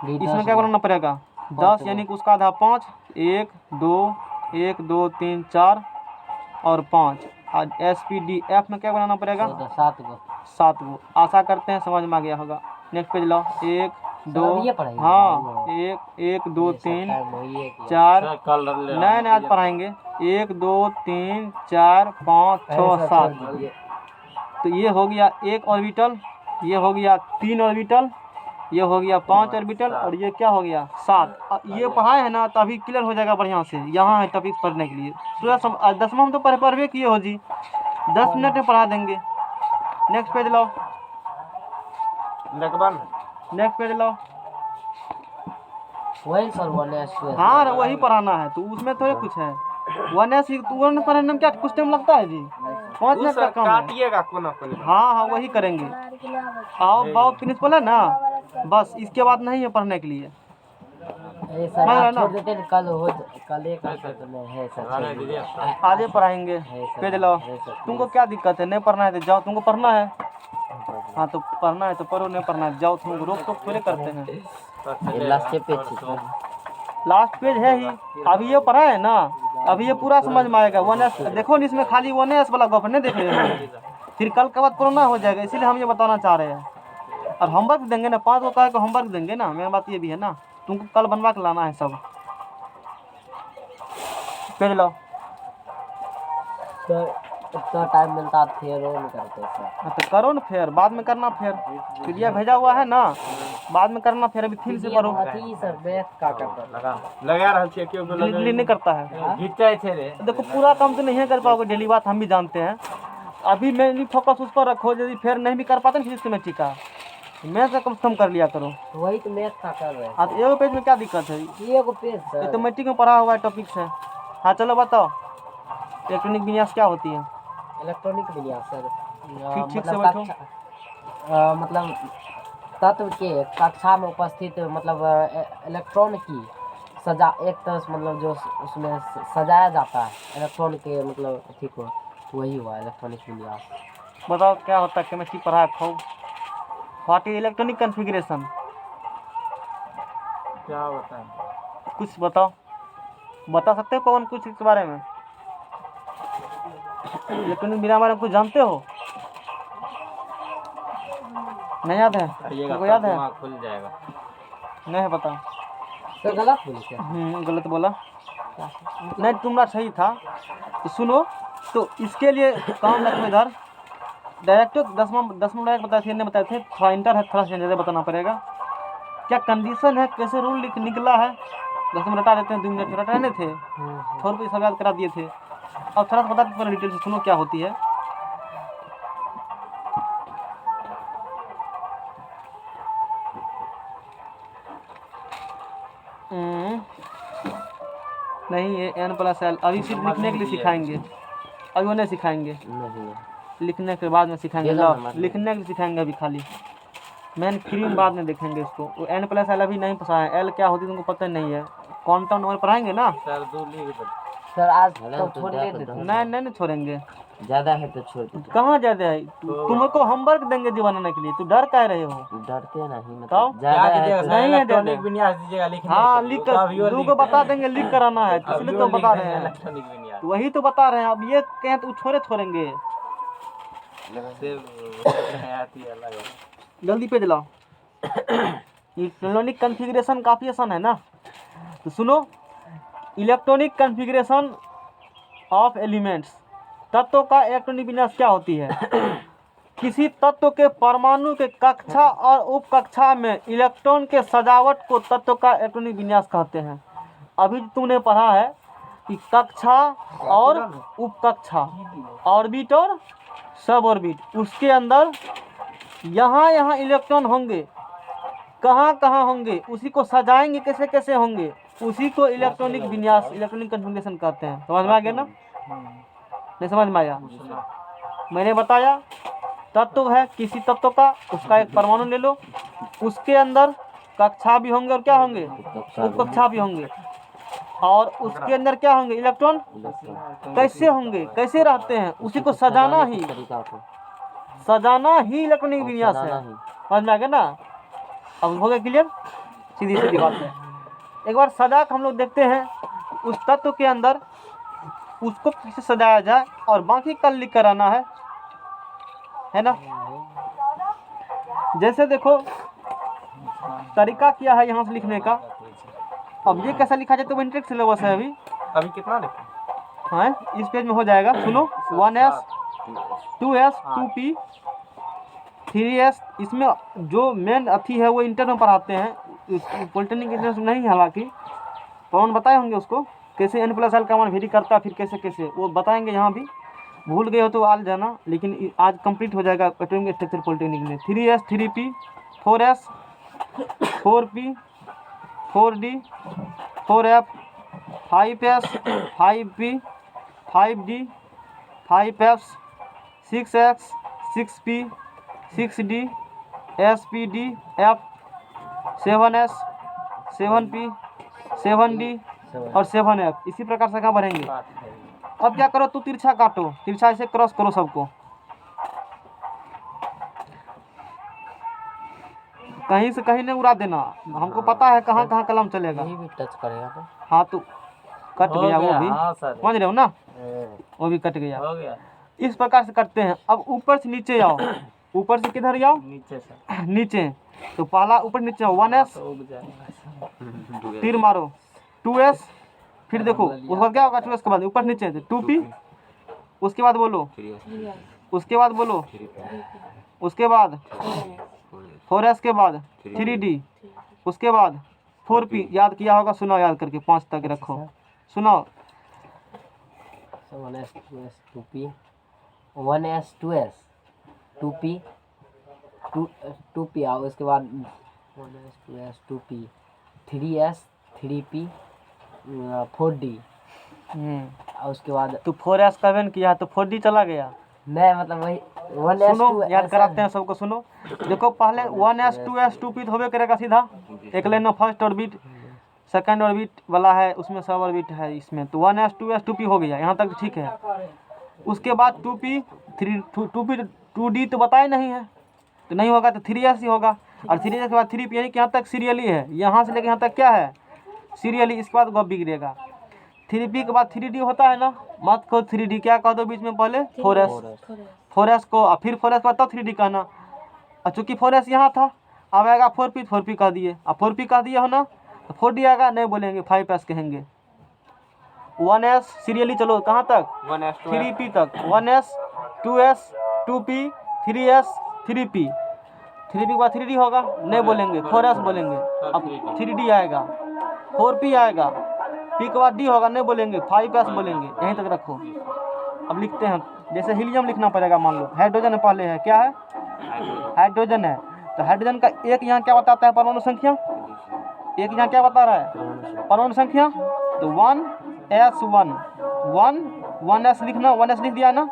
इसमें क्या बनाना पड़ेगा? 10, यानी कि उसका आधा 5, 1 2 3 4 और 5। और एस पी डी एफ में क्या बनाना पड़ेगा? 7 गो। आशा करते हैं समझ में आ गया होगा। नेक्स्ट पेज लाओ। 1 2, हाँ, 1 2 3 4, नहीं आज पढ़ाएंगे। 1 2 3 4 5 6 7। तो ये हो गया एक ऑर्बिटल, ये हो गया 3 ऑर्बिटल, ये हो गया 5 ऑर्बिटल और ये क्या हो गया 7। ये पढ़ाए है ना, तो अभी क्लियर हो जाएगा बढ़िया से। यहाँ है टॉपिक पढ़ने के लिए। पूरा 10वां में तो पढ़वे किए हो जी, 10 मिनट में पढ़ा देंगे। नेक्स्ट पेज लाओ, नेक्स्ट पेज लाओ।
वही सर 1s 2s।
हाँ वही पढ़ाना है, तो उसमें थोड़े कुछ है। 1s 1 पढ़ने में क्या कुछ टाइम लगता है जी, 5 मिनट का काम है। हाँ वही करेंगे। आओ बाओ प्रिंसिपल है ना, बस इसके बाद नहीं है पढ़ने के लिए।
अरे सर आप छोड़ देते हैं, कल एक है सर।
आगे पढ़ाएंगे। पेज लाओ। तुमको क्या दिक्कत है, नहीं पढ़ना है तो जाओ, तुमको पढ़ना है। हाँ तो पढ़ना है तो पढ़ो, नहीं पढ़ना है जाओ, तुमको रोक टोक थोड़े करते हैं।
लास्ट पेज
लास्ट पेज है ही। अभी ये पढ़ा है ना, अभी ये पूरा समझ में आएगा। 1s देखो नहीं, इसमें खाली 1s वाला गप नहीं देख रहे हैं, फिर कल के बाद पुराना हो जाएगा, इसीलिए हम ये बताना चाह रहे हैं। और होमवर्क देंगे ना, 5 को कहा कि होमवर्क देंगे ना, मेन बात ये भी है ना, तुमको कल बनवा के लाना है सब। पेज लाओ।
तो टाइम मिलता फिर और नहीं करते सर।
हाँ तो करो ना, फिर बाद में करना। फिर पीडीएफ भेजा हुआ है ना, बाद में करना। फिर अभी फिर से पढ़ो।
अथी सर मैथ का करता
लगा रहा है क्यों
डिलीट नहीं करता है।
घिचाए थे रे।
देखो पूरा काम तो नहीं कर पाओगे डेली, बात हम भी जानते हैं। अभी मेनली फोकस उस पर रखो, यदि फिर नहीं भी कर पाते ना सिस्टमेटिक का, मैथ का कम से कम कर लिया करो।
वही तो मैथ का कर रहे हैं।
हाँ तो एगो पेज में क्या दिक्कत है,
ये को पेज
ये
सर
तो मैट्रिक में पढ़ा हुआ है टॉपिक से। हाँ चलो बताओ, इलेक्ट्रॉनिक विन्यास क्या होती है।
इलेक्ट्रॉनिक विन्यास सर
ठीक से
मतलब
बैठो।
मतलब तत्व के कक्षा में उपस्थित मतलब इलेक्ट्रॉन की एक तरह से मतलब जो उसमें सजाया जाता है इलेक्ट्रॉन के मतलब ठीक हो, वही हुआ इलेक्ट्रॉनिक विन्यास।
बताओ क्या होता है, केमिस्ट्री पढ़ा है खूब। व्हाट इज इलेक्ट्रॉनिक कॉन्फ़िगरेशन,
क्या होता है
कुछ बताओ, बता सकते हो कौन कुछ इसके बारे में। इलेक्ट्रॉनिक बिना बारे में कुछ जानते हो, नहीं याद है? तुमको याद है?
खुल जाएगा।
नहीं है पता।
तो गलत बोले क्या?
गलत बोला नहीं, तुम्हारा सही था। तो सुनो, तो इसके लिए काम रखो इधर। डायरेक्ट 10वां डायरेक्ट बताए थे, नहीं बताए थे, थोड़ा इंटर है, थोड़ा ज़्यादा बताना पड़ेगा। क्या कंडीशन है, कैसे रूल निकला है, 10 मिनट रटा देते हैं, 2 मिनट रटाने थे, थोड़ा रुपये सब याद करा दिए थे। अब थोड़ा सा बता देते डिटेल से, सुनो क्या होती है। नहीं ये n+l अभी सिर्फ लिखने के लिए सिखाएंगे, अभी वो नहीं सिखाएंगे, लिखने के बाद में सिखाएंगे। लिखने के लिए सिखाएंगे अभी खाली, मेन क्रीम बाद में देखेंगे इसको। वो n+l अभी नहीं पढ़ा है, l क्या होती है तुमको पता नहीं है। क्वांटम नंबर पढ़ाएंगे ना
सर, 2 लिख दो
सर, आज तो छोड़ देते।
नहीं छोड़ेंगे।
ज्यादा है तो छोड़ दो।
कहाँ ज्यादा है, तुमको होमवर्क देंगे जी बनाने के लिए, तू डर क्या रहे हो।
डरते नहीं
तो
मतलब ज्यादा है तो
नहीं है
इलेक्ट्रॉनिक विन्यास दीजिएगा लिखने
हाँ
के लिए।
लिख
तो अभी वो
कर
लिख
को बता
दें।
देंगे, लिख कराना है,
अभी
इसलिए
वो
तो
लिख
बता
दें
रहे हैं।
इलेक्ट्रॉनिक विन्यास।
वही तो बता रहे हैं, अब ये कहें तो छोड़ेंगे।
आती है अलग है।
जल्दी पेज लाओ। इलेक्ट्रॉनिक कॉन्फ़िगरेशन काफ़ी आसान है ना, तो सुनो। इलेक्ट्रॉनिक कॉन्फ़िगरेशन ऑफ एलिमेंट्स, तत्वों का इलेक्ट्रॉनिक विन्यास क्या होती है। किसी तत्व के परमाणु के कक्षा और उपकक्षा में इलेक्ट्रॉन के सजावट को तत्व का इलेक्ट्रॉनिक विन्यास कहते हैं। अभी तुमने पढ़ा है कि कक्षा और उपकक्षा, ऑर्बिट और सब ऑर्बिट, उसके अंदर यहाँ इलेक्ट्रॉन होंगे, कहाँ होंगे, उसी को सजाएंगे कैसे कैसे होंगे, उसी को इलेक्ट्रॉनिक विन्यास, इलेक्ट्रॉनिक कॉन्फ़िगरेशन कहते हैं। समझ में आ गया ना, नहीं समझ में आया? मैंने बताया तत्व है किसी तत्व का, उसका एक परमाणु ले लो, उसके अंदर कक्षा भी होंगे और क्या होंगे, उपकक्षा भी होंगे, और उसके अंदर क्या होंगे, इलेक्ट्रॉन कैसे होंगे, कैसे रहते हैं, उसी को सजाना ही इलेक्ट्रॉनिक विन्यास है। समझ में आ गया ना? अब हो गया क्लियर, सीधी बात है। एक बार सजा के हम लोग देखते हैं उस तत्व के अंदर उसको कैसे सजाया जाए, और बाकी कल लिख कर आना है ना। जैसे देखो तरीका क्या है यहाँ से लिखने का। अब ये कैसा लिखा जाए, तो इंट्रिक सिलेबस है अभी
कितना लिखें?
हाँ इस पेज में हो जाएगा। सुनो, 1s 2s 2p 3s इसमें जो मेन अथी है वो इंटर में पढ़ाते हैं, पॉलिटेक्निक इंटर में नहीं, हालांकि पवन बताए होंगे उसको कैसे n+l का मान वेरी करता है, फिर कैसे कैसे वो बताएंगे। यहाँ भी भूल गए हो तो आ जाना, लेकिन आज कंप्लीट हो जाएगा एटॉमिक स्ट्रक्चर पॉलिटेक्निक में। 3s 3p 4s 4p 4d 4f 5s 5p 5d 5f 6x 6p 6d spd f 7s 7p 7d और 7f। इसी प्रकार से कहाँ बढ़ेंगे। अब क्या करो, तू तिरछा काटो, तिरछा ऐसे क्रॉस करो सबको, कहीं से कहीं नहीं उड़ा देना, हमको पता है कहाँ कहाँ कलम चलेगा।
यही भी टच करेगा तो
हाँ तो कट
हो
गया वो
गया,
भी,
हाँ सर,
समझ रहे हो ना,
हाँ।
वो भी कट गया।
हो गया।
इस प्रकार से करते हैं। अब ऊपर से नीचे आओ, ऊपर से किधर जाओ,
नीचे सर
नीचे। तो पहला ऊपर नीचे आओ, 1s
तो उग जाएगा।
तीर मारो, 2s, फिर देखो उसके बाद क्या होगा, 2s के बाद ऊपर नीचे 2p, उसके बाद बोलो, उसके बाद बोलो, उसके बाद 4s के बाद 3d, उसके बाद 4p। याद किया होगा, सुनाओ याद करके 5 तक रखो, सुनाओ।
1s 2s 2p 1s 2s 2p 2p आओ, उसके बाद 1s 2s 2p 3s 3p 4d और उसके बाद
तो 4s का वेन किया तो 4d चला गया।
नहीं मतलब वही 1s
सुनो
2s
याद कराते हैं सबको, सुनो। देखो पहले 1s 2s 2p तो होबे करेगा सीधा, एक लाइन में फर्स्ट ऑर्बिट, सेकंड ऑर्बिट वाला है, उसमें सब ऑर्बिट है इसमें, तो 1s 2s 2p हो गया, यहाँ तक ठीक है। उसके बाद 2p 2p 2d तो बताए नहीं है, तो नहीं होगा तो 3s ही होगा, और 3s के बाद 3p, यानी कि यहाँ तक सीरियली है, यहाँ से लेकर यहाँ तक क्या है सीरियली। इसके बाद गप बिगड़ेगा। 3p के बाद 3d होता है ना, मत कहो 3d, क्या कह दो बीच में पहले 4s को, और फिर 4s के बाद तब 3d कहना, और चूँकि 4s यहाँ था, अब आएगा 4p कह दिए, अब 4p कह दिए हो ना, तो 4d आएगा, नहीं बोलेंगे 5s कहेंगे। 1s सीरियली चलो कहाँ तक, 3p तक, 1s 2s 2p 3s 3p, 3p के बाद 3d होगा, नहीं बोलेंगे 4s बोलेंगे, अब 3d आएगा, 4p आएगा, p के बाद d होगा, नहीं बोलेंगे 5s बोलेंगे, यहीं तक रखो। अब लिखते हैं, जैसे हीलियम लिखना पड़ेगा, मान लो हाइड्रोजन पहले है, क्या है हाइड्रोजन है, तो हाइड्रोजन का एक यहाँ क्या बताता है परमाणु संख्या, एक यहाँ क्या बता रहा है परमाणु संख्या, तो 1s 1s लिखना, 1s लिख दिया ना,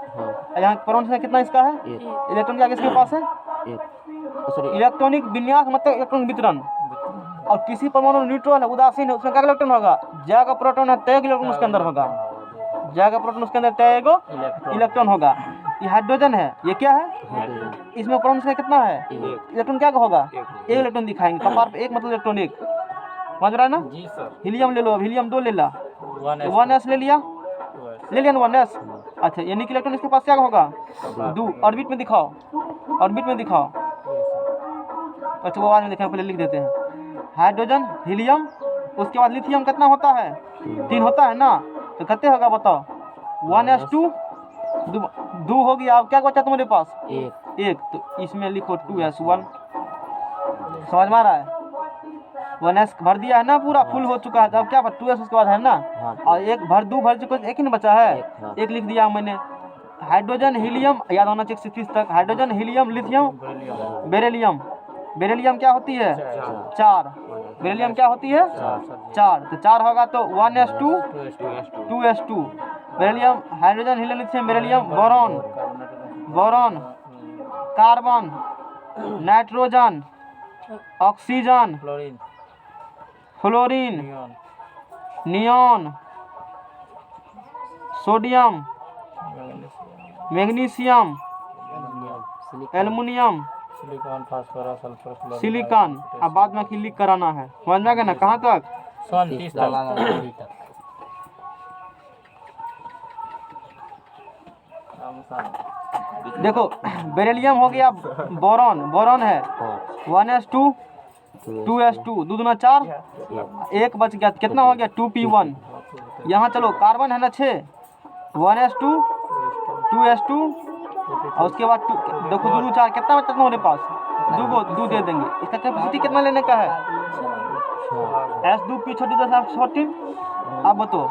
यहाँ परमाणु संख्या कितना इसका है, इलेक्ट्रॉन क्या किसके पास है, इलेक्ट्रॉनिक विन्यास मतलब इलेक्ट्रॉन वितरण। और किसी परमाणु न्यूट्रल है, उदासीन है, उसमें क्या इलेक्ट्रॉन होगा, ज्यादा प्रोटॉन है तय इलेक्ट्रॉन उसके अंदर होगा, ज्यादा प्रोटॉन उसके अंदर तय इलेक्ट्रॉन होगा। ये हाइड्रोजन है, ये क्या है, इसमें परमाणु संख्या कितना है, इलेक्ट्रॉन क्या होगा, एक इलेक्ट्रॉन दिखाएंगे, कपार पे एक मतलब इलेक्ट्रॉन एक, समझ रहा है ना।
जी सर।
हीलियम ले लो, हीलियम 2 ले ला, 1s ले लिया ना 1s, अच्छा यानी कि इलेक्ट्रॉन इसके पास क्या होगा 2, ऑर्बिट में दिखाओ, ऑर्बिट में दिखाओ, अच्छा वो बाद में दिखाएं, पहले लिख देते हैं। हाइड्रोजन हीलियम, उसके बाद लिथियम कितना होता है 3 होता है ना, तो कितने होगा बताओ, 1s2 2 हो गया। अब क्या बचा तुम्हारे पास एक, तो इसमें लिखो 2s1, समझ में आ रहा है, 1s भर दिया है ना, पूरा फुल हो चुका है, तो अब क्या 2s उसके बाद है ना, और एक भर चुका, एक ही ना बचा है, एक लिख दिया मैंने। हाइड्रोजन हीलियम याद होना चाहिए 36 तक, hydrogen helium lithium beryllium, beryllium क्या होती है 4, बेरिलियम क्या होती है 4, तो 4 होगा तो 1s2 2s2, beryllium hydrogen helium lithium beryllium, boron carbon nitrogen oxygen fluorine neon sodium magnesium aluminium
silicon phosphorus sulphur chlorine
silicon. अब बाद में लिख कराना है, समझ में गया ना, कहाँ तक
30 तक।
देखो बेरिलियम हो गया, बोरॉन है 1s2 2s2 2 दूना 4, एक बच गया, कितना हो गया 2p1। यहाँ चलो कार्बन है ना 6, 1s2 2s2 और उसके बाद देखो 2 2 4 कितना बचा हमारे पास, 2 दे देंगे। इसका कैपेसिटी कितना लेने का है, S2P छोटी 10 14। अब बताओ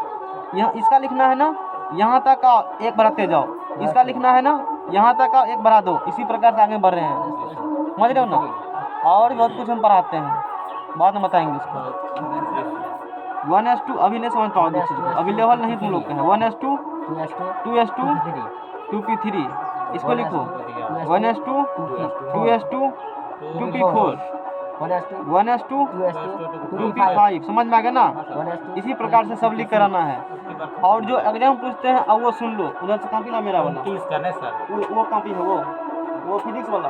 यहाँ इसका लिखना है ना, यहाँ तक का एक बढ़ाते जाओ, इसका लिखना है ना, यहाँ तक का एक बढ़ा दो, इसी प्रकार से आगे बढ़ रहे हैं, समझ रहे हो ना। और बहुत कुछ हम पढ़ाते हैं, बाद में बताएंगे उसको। 1S2 अभी नहीं समझ पाओगे, अभी लेवल नहीं तुम लोग का है। 1S2 2S2 2P3, इसको लिखो 1S2 2S2 2P4 1S2 2P5, समझ में आ गया ना। इसी प्रकार से सब लिख कर आना है। और जो एग्जाम पूछते हैं अब वो सुन लो, उधर से कॉपी ना मेरा वाला,
30 करने सर,
वो कॉपी है वो फिजिक्स वाला।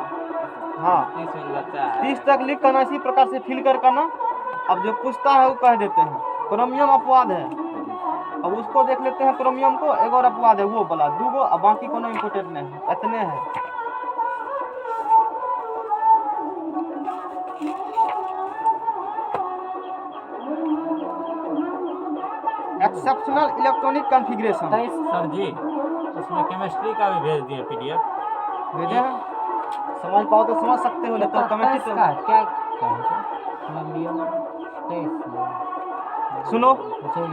हाँ
30 में बच्चा है।
30 तक लिख करना, इसी प्रकार से फिल कर करना। अब जो पूछता है वो कह देते हैं क्रोमियम अपवाद है, अब उसको देख लेते हैं। क्रोमियम को एक और अपवाद है वो बोला 2 गो, अब बाकी कोनो इम्पोर्टेंट नहीं है, इतने हैं। एक्सेप्शनल इलेक्ट्रॉनिक कॉन्फ़िगरेशन
सर जी उसमें केमिस्ट्री का भी भेज दिए PDF।
भेजे हैं, समझ पाओ तो समझ सकते हो, नहीं तो कमेंट तो
क्या
सुनो।
Sorry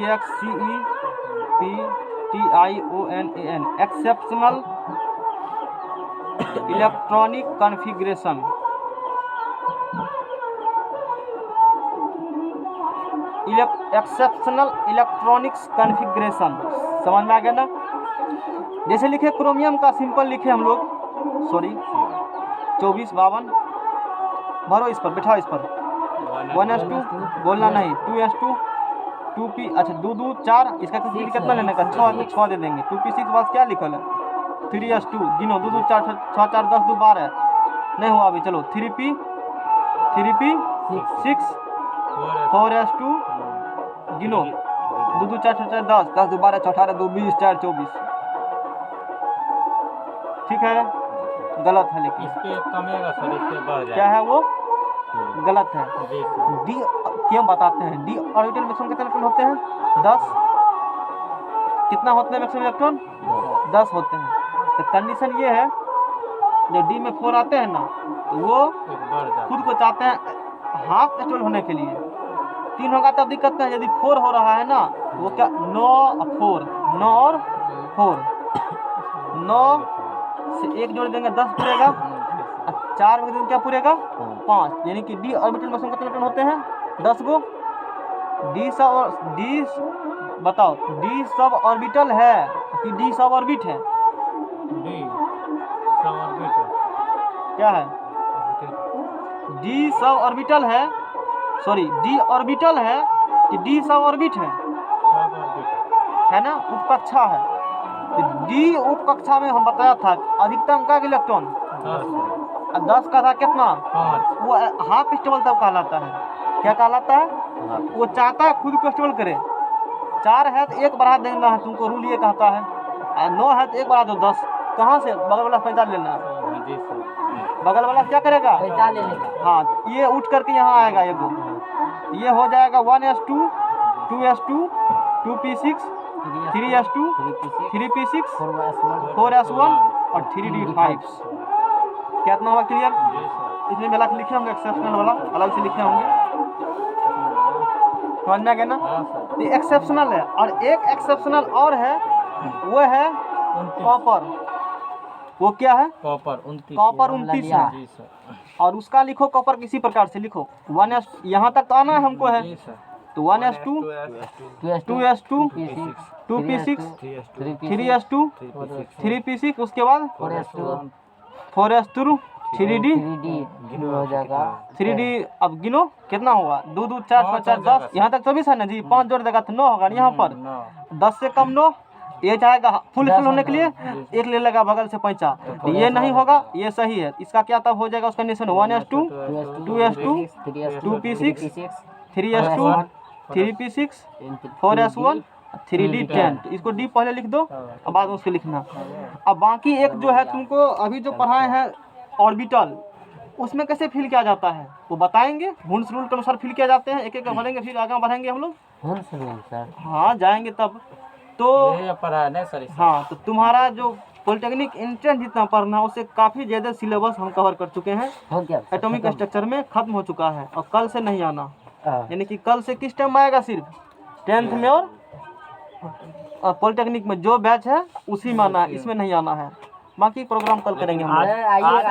EXCEPTIONAN exceptional electronic configuration. Exceptional electronics configuration, समझ में आ गया ना। जैसे लिखे क्रोमियम का सिंपल लिखे हम लोग, सॉरी 24 52 भरो इस पर, बैठाओ इस पर। 1S2 बोलना नहीं, 2S2 2P, अच्छा 2 2 4, इसका कितना लेने का 6 दे देंगे। 2P6 बस क्या लिखल है, 3S2 गिनो 2 2 4 6 4 10 2 12 नहीं हुआ अभी, चलो 3P 6 4S2 गिनो 2 2 4 6 4 10 10 2 12 18 2 20 4 24, ठीक है। गलत है लेकिन
इस पे कमेगा सर, इस पे बढ़ जाएगा।
क्या है वो, गलत है।
जी सर।
डी क्यों बताते हैं, डी ऑर्बिटल मैक्सिमम कितने इलेक्ट्रॉन होते हैं, 10। कितना होते हैं मैक्सिमम इलेक्ट्रॉन, 10 होते हैं। तो कंडीशन ये है, जो डी में 4 आते हैं ना, तो वो
एक बढ़ जाता
खुद को चाहते हैं हाफ स्टेबल होने के लिए। 3 होगा तब दिक्कत है, यदि 4 हो रहा है ना तो वो क्या 9 और 4 9 से 1 जोड़ देंगे 10 पूरेगा, 4 में क्या पूरेगा 5, यानी कि डी ऑर्बिटल मैक्सिमम कितने इलेक्ट्रॉन होते हैं 10 गो। डी सब और डी बताओ, डी सब ऑर्बिटल है कि डी सब ऑर्बिट है,
डी सब ऑर्बिट है।
क्या है, डी सब ऑर्बिटल है, सॉरी डी ऑर्बिटल है कि डी सब ऑर्बिट है,
सब ऑर्बिट
है ना, उपकक्षा है। तो डी उपकक्षा में हम बताया था अधिकतम का इलेक्ट्रॉन 10 का था कितना
5।
वो हाफ स्टेबल तब कहलाता है, क्या कहलाता है, वो चाहता है खुद को स्टेबल करे। 4 है तो 1 बढ़ा देना है तुमको, रूल ये कहता है। 9 है तो 1 बढ़ा दो 10, कहाँ से, बगल वाला पैसा लेना है,
जी सर।
बगल वाला क्या करेगा,
पैसा ले लेगा।
हाँ ये उठ करके यहाँ आएगा एगो, ये हो जाएगा 1S2 2S2 2P6 3S2 3P6 4S1 और 3D5। कितना हुआ क्लियर,
जी सर।
इसमें मिला के लिखे होंगे, एक्सेप्शनल वाला अलग से लिखे होंगे, समझ में आ गया ना।
हाँ सर।
ये एक्सेप्शनल है, और एक एक्सेप्शनल और है, वो है
29
कॉपर। वो क्या है,
कॉपर 29।
कॉपर 29 है,
जी सर।
और उसका लिखो कॉपर किसी प्रकार से लिखो 1S, यहाँ तक तो आना है हमको है,
जी सर।
तो 1S2 2S2 2P6 3S2 3P6, उसके बाद 4S2 3D
हो जाएगा
3D। अब गिनो कितना हुआ, 2 2 4 6 4 10, यहाँ तक 24 है ना जी, 5 जोड़ देगा तो 9 होगा यहाँ पर। 10 से कम 9, ये चाहेगा फुल फिल होने के लिए 1 ले लेगा बगल से पैंचा, ये नहीं होगा, ये सही है। इसका क्या तब हो जाएगा, उसका condition 1S2 2S2 2P6 3S2 3P6 4S1 3D10। इसको डी पहले लिख दो, अब बाद में उसको लिखना। अब बाकी एक जो है तुमको अभी जो पढ़ाए हैं ऑर्बिटल, उसमें कैसे फिल किया जाता है वो बताएंगे, हुन्स रूल के अनुसार फिल किया जाते हैं, एक एक भरेंगे, फिर आगे बढ़ेंगे हम लोग।
सर
हाँ जाएंगे तब, तो
ये पढ़ा है ना सर इसमें।
हाँ, तो तुम्हारा जो पॉलिटेक्निक एंट्रेंस जितना पढ़ना है उससे काफ़ी ज़्यादा सिलेबस हम कवर कर चुके हैं।
हो गया सर,
एटॉमिक
खत्म।
स्ट्रक्चर में खत्म हो चुका है और कल से नहीं आना,
हाँ।
यानी कि कल से किस टाइम आएगा, सिर्फ 10th में और पॉलिटेक्निक में जो बैच है उसी में आना है, इसमें नहीं आना है। बाकी प्रोग्राम कल करेंगे हम लोग।
आइए